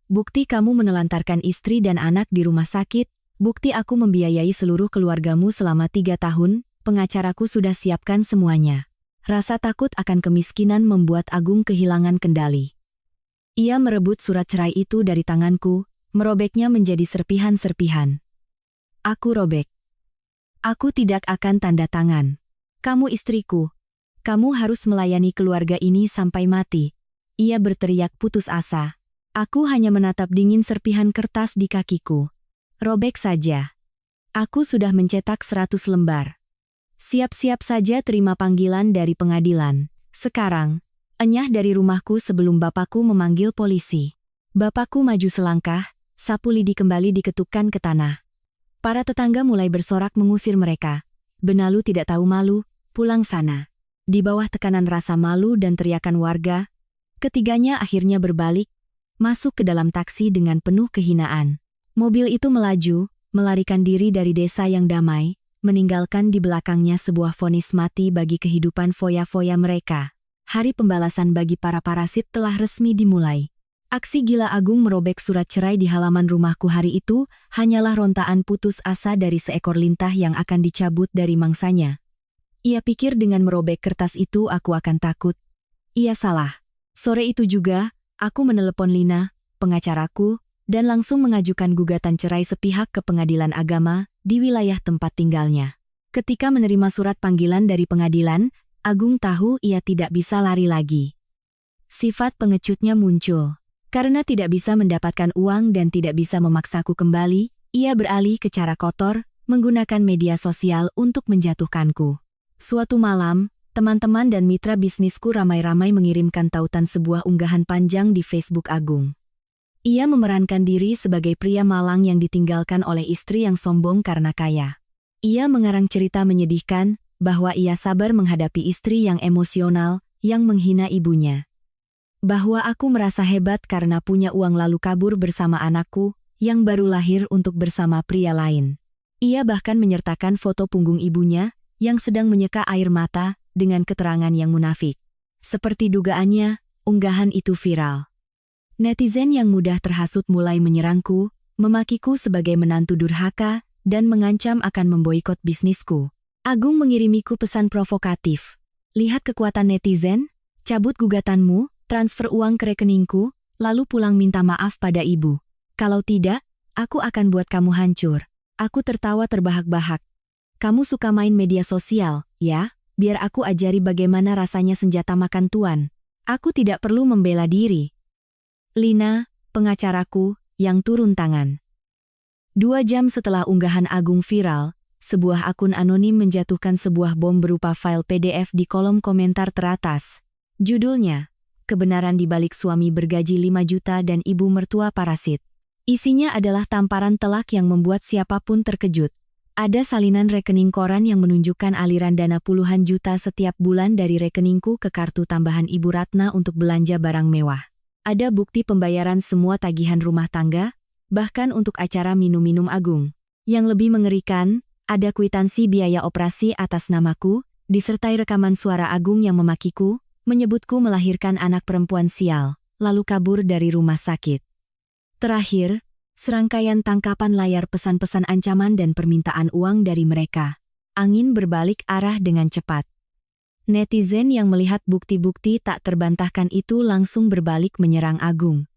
Bukti kamu menelantarkan istri dan anak di rumah sakit, bukti aku membiayai seluruh keluargamu selama 3 tahun, pengacaraku sudah siapkan semuanya. Rasa takut akan kemiskinan membuat Agung kehilangan kendali. Ia merebut surat cerai itu dari tanganku, merobeknya menjadi serpihan-serpihan. Aku robek. Aku tidak akan tanda tangan. Kamu istriku. Kamu harus melayani keluarga ini sampai mati. Ia berteriak putus asa. Aku hanya menatap dingin serpihan kertas di kakiku. Robek saja. Aku sudah mencetak 100 lembar. Siap-siap saja terima panggilan dari pengadilan. Sekarang, enyah dari rumahku sebelum bapakku memanggil polisi. Bapakku maju selangkah, sapu lidi kembali diketukkan ke tanah. Para tetangga mulai bersorak mengusir mereka. Benalu tidak tahu malu, pulang sana. Di bawah tekanan rasa malu dan teriakan warga, ketiganya akhirnya berbalik, masuk ke dalam taksi dengan penuh kehinaan. Mobil itu melaju, melarikan diri dari desa yang damai, meninggalkan di belakangnya sebuah vonis mati bagi kehidupan foya-foya mereka. Hari pembalasan bagi para parasit telah resmi dimulai. Aksi gila Agung merobek surat cerai di halaman rumahku hari itu hanyalah rontaan putus asa dari seekor lintah yang akan dicabut dari mangsanya. Ia pikir dengan merobek kertas itu aku akan takut. Ia salah. Sore itu juga, aku menelepon Lina, pengacaraku, dan langsung mengajukan gugatan cerai sepihak ke pengadilan agama di wilayah tempat tinggalnya. Ketika menerima surat panggilan dari pengadilan, Agung tahu ia tidak bisa lari lagi. Sifat pengecutnya muncul. Karena tidak bisa mendapatkan uang dan tidak bisa memaksaku kembali, ia beralih ke cara kotor, menggunakan media sosial untuk menjatuhkanku. Suatu malam, teman-teman dan mitra bisnisku ramai-ramai mengirimkan tautan sebuah unggahan panjang di Facebook Agung. Ia memerankan diri sebagai pria malang yang ditinggalkan oleh istri yang sombong karena kaya. Ia mengarang cerita menyedihkan bahwa ia sabar menghadapi istri yang emosional, yang menghina ibunya. Bahwa aku merasa hebat karena punya uang lalu kabur bersama anakku, yang baru lahir untuk bersama pria lain. Ia bahkan menyertakan foto punggung ibunya, yang sedang menyeka air mata, dengan keterangan yang munafik. Seperti dugaannya, unggahan itu viral. Netizen yang mudah terhasut mulai menyerangku, memakiku sebagai menantu durhaka, dan mengancam akan memboikot bisnisku. Agung mengirimiku pesan provokatif. Lihat kekuatan netizen, cabut gugatanmu, transfer uang ke rekeningku, lalu pulang minta maaf pada ibu. Kalau tidak, aku akan buat kamu hancur. Aku tertawa terbahak-bahak. Kamu suka main media sosial, ya? Biar aku ajari bagaimana rasanya senjata makan tuan. Aku tidak perlu membela diri. Lina, pengacaraku, yang turun tangan. 2 jam setelah unggahan Agung viral, sebuah akun anonim menjatuhkan sebuah bom berupa file PDF di kolom komentar teratas. Judulnya, Kebenaran di balik suami bergaji 5 juta dan ibu mertua parasit. Isinya adalah tamparan telak yang membuat siapapun terkejut. Ada salinan rekening koran yang menunjukkan aliran dana puluhan juta setiap bulan dari rekeningku ke kartu tambahan Ibu Ratna untuk belanja barang mewah. Ada bukti pembayaran semua tagihan rumah tangga, bahkan untuk acara minum-minum Agung. Yang lebih mengerikan, ada kwitansi biaya operasi atas namaku, disertai rekaman suara Agung yang memakiku, menyebutku melahirkan anak perempuan sial, lalu kabur dari rumah sakit. Terakhir, serangkaian tangkapan layar pesan-pesan ancaman dan permintaan uang dari mereka. Angin berbalik arah dengan cepat. Netizen yang melihat bukti-bukti tak terbantahkan itu langsung berbalik menyerang Agung.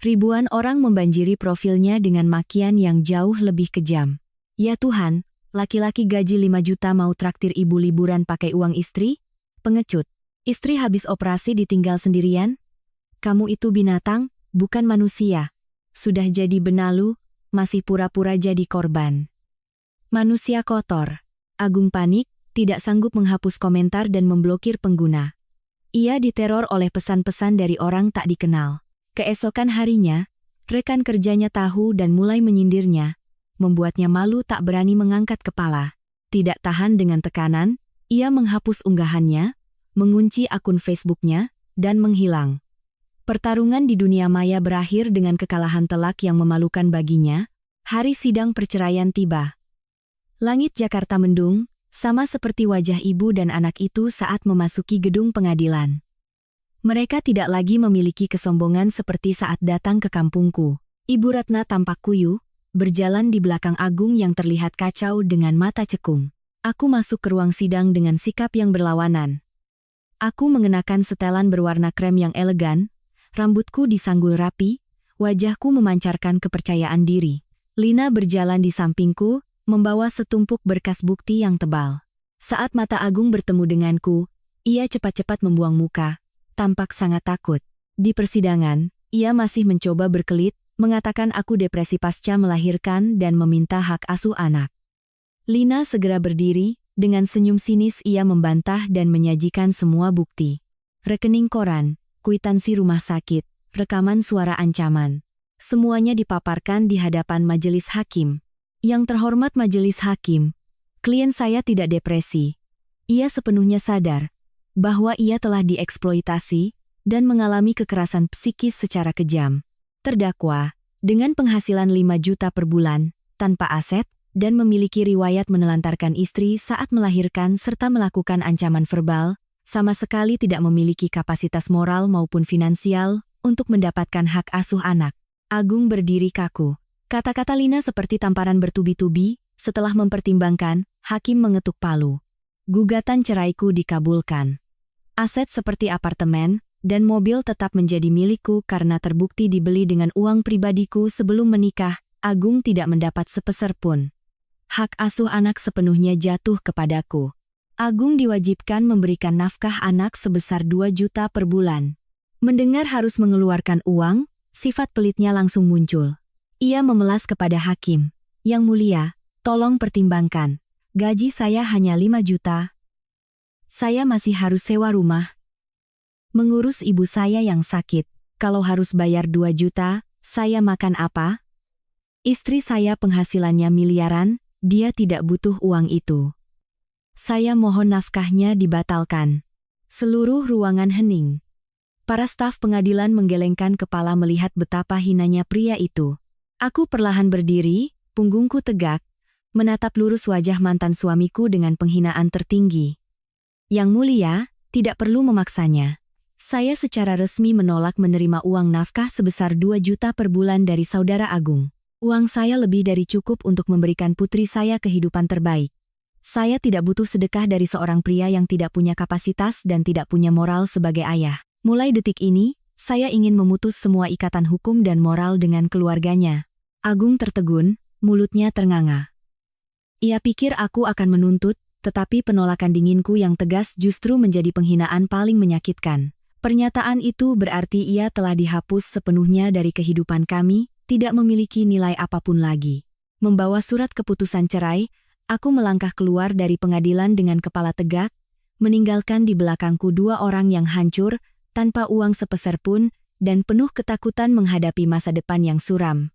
Ribuan orang membanjiri profilnya dengan makian yang jauh lebih kejam. Ya Tuhan, laki-laki gaji 5 juta mau traktir ibu liburan pakai uang istri? Pengecut. Istri habis operasi ditinggal sendirian? Kamu itu binatang, bukan manusia. Sudah jadi benalu, masih pura-pura jadi korban. Manusia kotor. Agung panik, tidak sanggup menghapus komentar dan memblokir pengguna. Ia diteror oleh pesan-pesan dari orang tak dikenal. Keesokan harinya, rekan kerjanya tahu dan mulai menyindirnya, membuatnya malu tak berani mengangkat kepala. Tidak tahan dengan tekanan, ia menghapus unggahannya, mengunci akun Facebooknya, dan menghilang. Pertarungan di dunia maya berakhir dengan kekalahan telak yang memalukan baginya. Hari sidang perceraian tiba. Langit Jakarta mendung, sama seperti wajah ibu dan anak itu saat memasuki gedung pengadilan. Mereka tidak lagi memiliki kesombongan seperti saat datang ke kampungku. Ibu Ratna tampak kuyu, berjalan di belakang Agung yang terlihat kacau dengan mata cekung. Aku masuk ke ruang sidang dengan sikap yang berlawanan. Aku mengenakan setelan berwarna krem yang elegan, rambutku disanggul rapi, wajahku memancarkan kepercayaan diri. Lina berjalan di sampingku, membawa setumpuk berkas bukti yang tebal. Saat mata Agung bertemu denganku, ia cepat-cepat membuang muka, tampak sangat takut. Di persidangan, ia masih mencoba berkelit, mengatakan aku depresi pasca melahirkan dan meminta hak asuh anak. Lina segera berdiri, dengan senyum sinis ia membantah dan menyajikan semua bukti. Rekening koran, kwitansi rumah sakit, rekaman suara ancaman. Semuanya dipaparkan di hadapan majelis hakim. Yang terhormat majelis hakim, klien saya tidak depresi. Ia sepenuhnya sadar bahwa ia telah dieksploitasi dan mengalami kekerasan psikis secara kejam. Terdakwa, dengan penghasilan 5 juta per bulan, tanpa aset, dan memiliki riwayat menelantarkan istri saat melahirkan serta melakukan ancaman verbal, sama sekali tidak memiliki kapasitas moral maupun finansial untuk mendapatkan hak asuh anak. Agung berdiri kaku. Kata-kata Lina seperti tamparan bertubi-tubi. Setelah mempertimbangkan, hakim mengetuk palu. Gugatan ceraiku dikabulkan. Aset seperti apartemen dan mobil tetap menjadi milikku karena terbukti dibeli dengan uang pribadiku sebelum menikah. Agung tidak mendapat sepeser pun. Hak asuh anak sepenuhnya jatuh kepadaku. Agung diwajibkan memberikan nafkah anak sebesar 2 juta per bulan. Mendengar harus mengeluarkan uang, sifat pelitnya langsung muncul. Ia memelas kepada hakim. Yang mulia, tolong pertimbangkan. Gaji saya hanya 5 juta. Saya masih harus sewa rumah. Mengurus ibu saya yang sakit. Kalau harus bayar 2 juta, saya makan apa? Istri saya penghasilannya miliaran, dia tidak butuh uang itu. Saya mohon nafkahnya dibatalkan. Seluruh ruangan hening. Para staf pengadilan menggelengkan kepala melihat betapa hinanya pria itu. Aku perlahan berdiri, punggungku tegak, menatap lurus wajah mantan suamiku dengan penghinaan tertinggi. Yang mulia, tidak perlu memaksanya. Saya secara resmi menolak menerima uang nafkah sebesar 2 juta per bulan dari saudara Agung. Uang saya lebih dari cukup untuk memberikan putri saya kehidupan terbaik. Saya tidak butuh sedekah dari seorang pria yang tidak punya kapasitas dan tidak punya moral sebagai ayah. Mulai detik ini, saya ingin memutus semua ikatan hukum dan moral dengan keluarganya. Agung tertegun, mulutnya ternganga. Ia pikir aku akan menuntut, tetapi penolakan dinginku yang tegas justru menjadi penghinaan paling menyakitkan. Pernyataan itu berarti ia telah dihapus sepenuhnya dari kehidupan kami, tidak memiliki nilai apapun lagi. Membawa surat keputusan cerai, aku melangkah keluar dari pengadilan dengan kepala tegak, meninggalkan di belakangku 2 orang yang hancur, tanpa uang sepeser pun, dan penuh ketakutan menghadapi masa depan yang suram.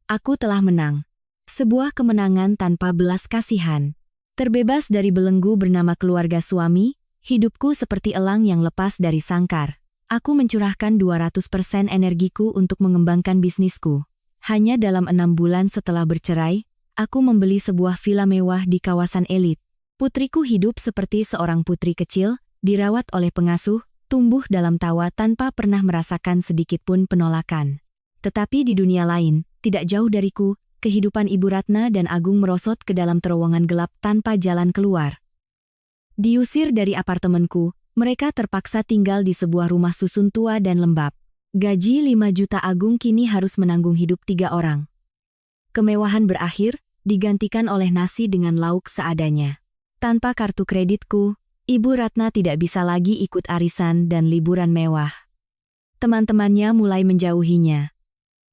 Aku telah menang. Sebuah kemenangan tanpa belas kasihan. Terbebas dari belenggu bernama keluarga suami, hidupku seperti elang yang lepas dari sangkar. Aku mencurahkan 200% energiku untuk mengembangkan bisnisku. Hanya dalam 6 bulan setelah bercerai, aku membeli sebuah villa mewah di kawasan elit. Putriku hidup seperti seorang putri kecil, dirawat oleh pengasuh, tumbuh dalam tawa tanpa pernah merasakan sedikitpun penolakan. Tetapi di dunia lain, tidak jauh dariku, kehidupan Ibu Ratna dan Agung merosot ke dalam terowongan gelap tanpa jalan keluar. Diusir dari apartemenku, mereka terpaksa tinggal di sebuah rumah susun tua dan lembab. Gaji 5 juta Agung kini harus menanggung hidup 3 orang. Kemewahan berakhir, digantikan oleh nasi dengan lauk seadanya. Tanpa kartu kreditku, Ibu Ratna tidak bisa lagi ikut arisan dan liburan mewah. Teman-temannya mulai menjauhinya.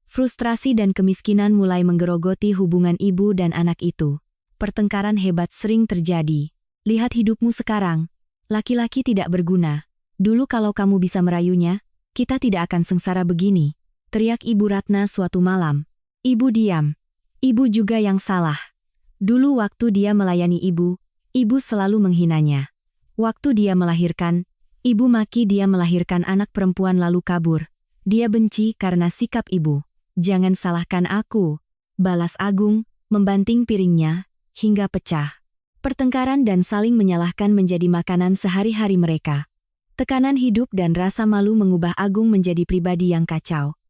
Frustrasi dan kemiskinan mulai menggerogoti hubungan ibu dan anak itu. Pertengkaran hebat sering terjadi. Lihat hidupmu sekarang. Laki-laki tidak berguna. Dulu kalau kamu bisa merayunya, kita tidak akan sengsara begini. Teriak Ibu Ratna suatu malam. Ibu diam. Ibu juga yang salah. Dulu waktu dia melayani ibu selalu menghinanya. Waktu dia melahirkan, ibu maki dia melahirkan anak perempuan lalu kabur. Dia benci karena sikap ibu. Jangan salahkan aku, balas Agung, membanting piringnya, hingga pecah. Pertengkaran dan saling menyalahkan menjadi makanan sehari-hari mereka. Tekanan hidup dan rasa malu mengubah Agung menjadi pribadi yang kacau.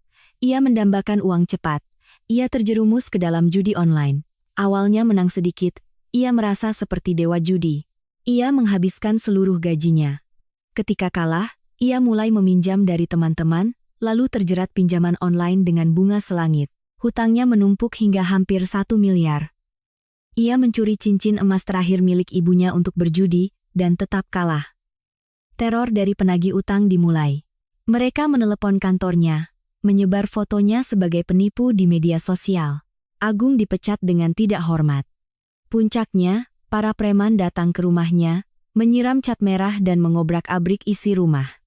Ia mendambakan uang cepat. Ia terjerumus ke dalam judi online. Awalnya menang sedikit, ia merasa seperti dewa judi. Ia menghabiskan seluruh gajinya. Ketika kalah, ia mulai meminjam dari teman-teman, lalu terjerat pinjaman online dengan bunga selangit. Hutangnya menumpuk hingga hampir 1 miliar. Ia mencuri cincin emas terakhir milik ibunya untuk berjudi, dan tetap kalah. Teror dari penagih utang dimulai. Mereka menelepon kantornya, menyebar fotonya sebagai penipu di media sosial. Agung dipecat dengan tidak hormat. Puncaknya, para preman datang ke rumahnya, menyiram cat merah dan mengobrak-abrik isi rumah.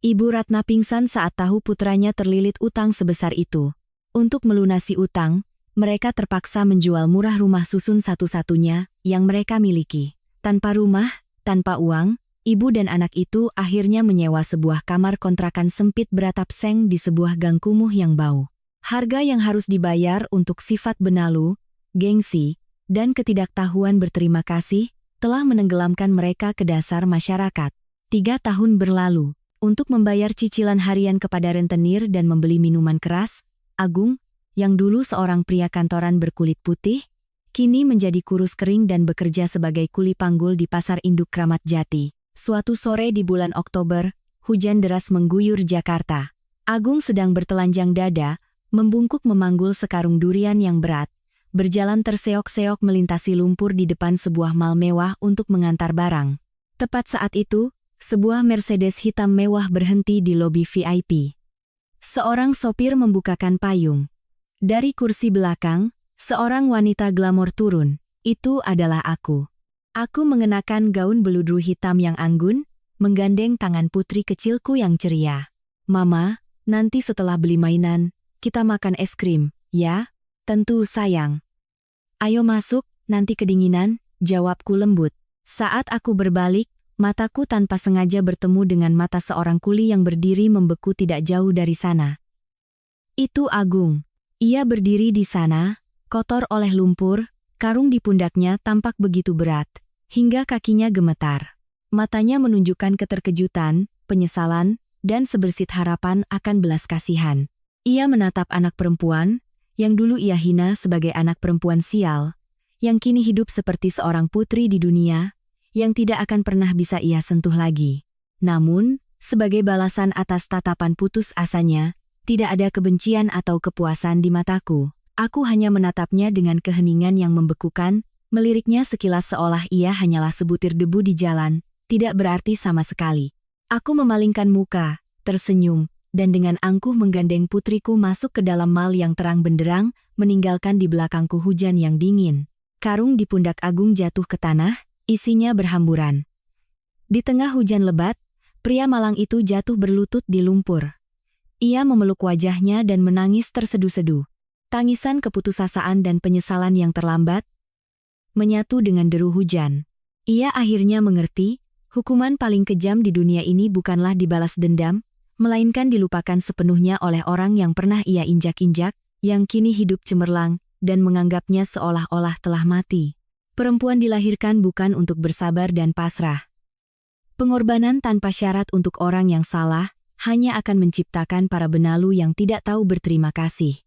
Ibu Ratna pingsan saat tahu putranya terlilit utang sebesar itu. Untuk melunasi utang, mereka terpaksa menjual murah rumah susun satu-satunya yang mereka miliki. Tanpa rumah, tanpa uang, ibu dan anak itu akhirnya menyewa sebuah kamar kontrakan sempit beratap seng di sebuah gang kumuh yang bau. Harga yang harus dibayar untuk sifat benalu, gengsi, dan ketidaktahuan berterima kasih telah menenggelamkan mereka ke dasar masyarakat. 3 tahun berlalu. Untuk membayar cicilan harian kepada rentenir dan membeli minuman keras, Agung, yang dulu seorang pria kantoran berkulit putih, kini menjadi kurus kering dan bekerja sebagai kuli panggul di Pasar Induk Kramat Jati. Suatu sore di bulan Oktober, hujan deras mengguyur Jakarta. Agung sedang bertelanjang dada, membungkuk memanggul sekarung durian yang berat, berjalan terseok-seok melintasi lumpur di depan sebuah mal mewah untuk mengantar barang. Tepat saat itu, sebuah Mercedes hitam mewah berhenti di lobi VIP. Seorang sopir membukakan payung. Dari kursi belakang, seorang wanita glamor turun. Itu adalah aku. Aku mengenakan gaun beludru hitam yang anggun, menggandeng tangan putri kecilku yang ceria. Mama, nanti setelah beli mainan, kita makan es krim, ya? Tentu sayang. Ayo masuk, nanti kedinginan, jawabku lembut. Saat aku berbalik, mataku tanpa sengaja bertemu dengan mata seorang kuli yang berdiri membeku tidak jauh dari sana. Itu Agung. Ia berdiri di sana, kotor oleh lumpur, karung di pundaknya tampak begitu berat, hingga kakinya gemetar. Matanya menunjukkan keterkejutan, penyesalan, dan sebersit harapan akan belas kasihan. Ia menatap anak perempuan, yang dulu ia hina sebagai anak perempuan sial, yang kini hidup seperti seorang putri di dunia, yang tidak akan pernah bisa ia sentuh lagi. Namun, sebagai balasan atas tatapan putus asanya, tidak ada kebencian atau kepuasan di mataku. Aku hanya menatapnya dengan keheningan yang membekukan, meliriknya sekilas seolah ia hanyalah sebutir debu di jalan, tidak berarti sama sekali. Aku memalingkan muka, tersenyum, dan dengan angkuh menggandeng putriku masuk ke dalam mal yang terang benderang, meninggalkan di belakangku hujan yang dingin. Karung di pundak Agung jatuh ke tanah, isinya berhamburan. Di tengah hujan lebat, pria malang itu jatuh berlutut di lumpur. Ia memeluk wajahnya dan menangis tersedu-sedu. Tangisan keputusasaan dan penyesalan yang terlambat menyatu dengan deru hujan. Ia akhirnya mengerti, hukuman paling kejam di dunia ini bukanlah dibalas dendam, melainkan dilupakan sepenuhnya oleh orang yang pernah ia injak-injak, yang kini hidup cemerlang, dan menganggapnya seolah-olah telah mati. Perempuan dilahirkan bukan untuk bersabar dan pasrah. Pengorbanan tanpa syarat untuk orang yang salah, hanya akan menciptakan para benalu yang tidak tahu berterima kasih.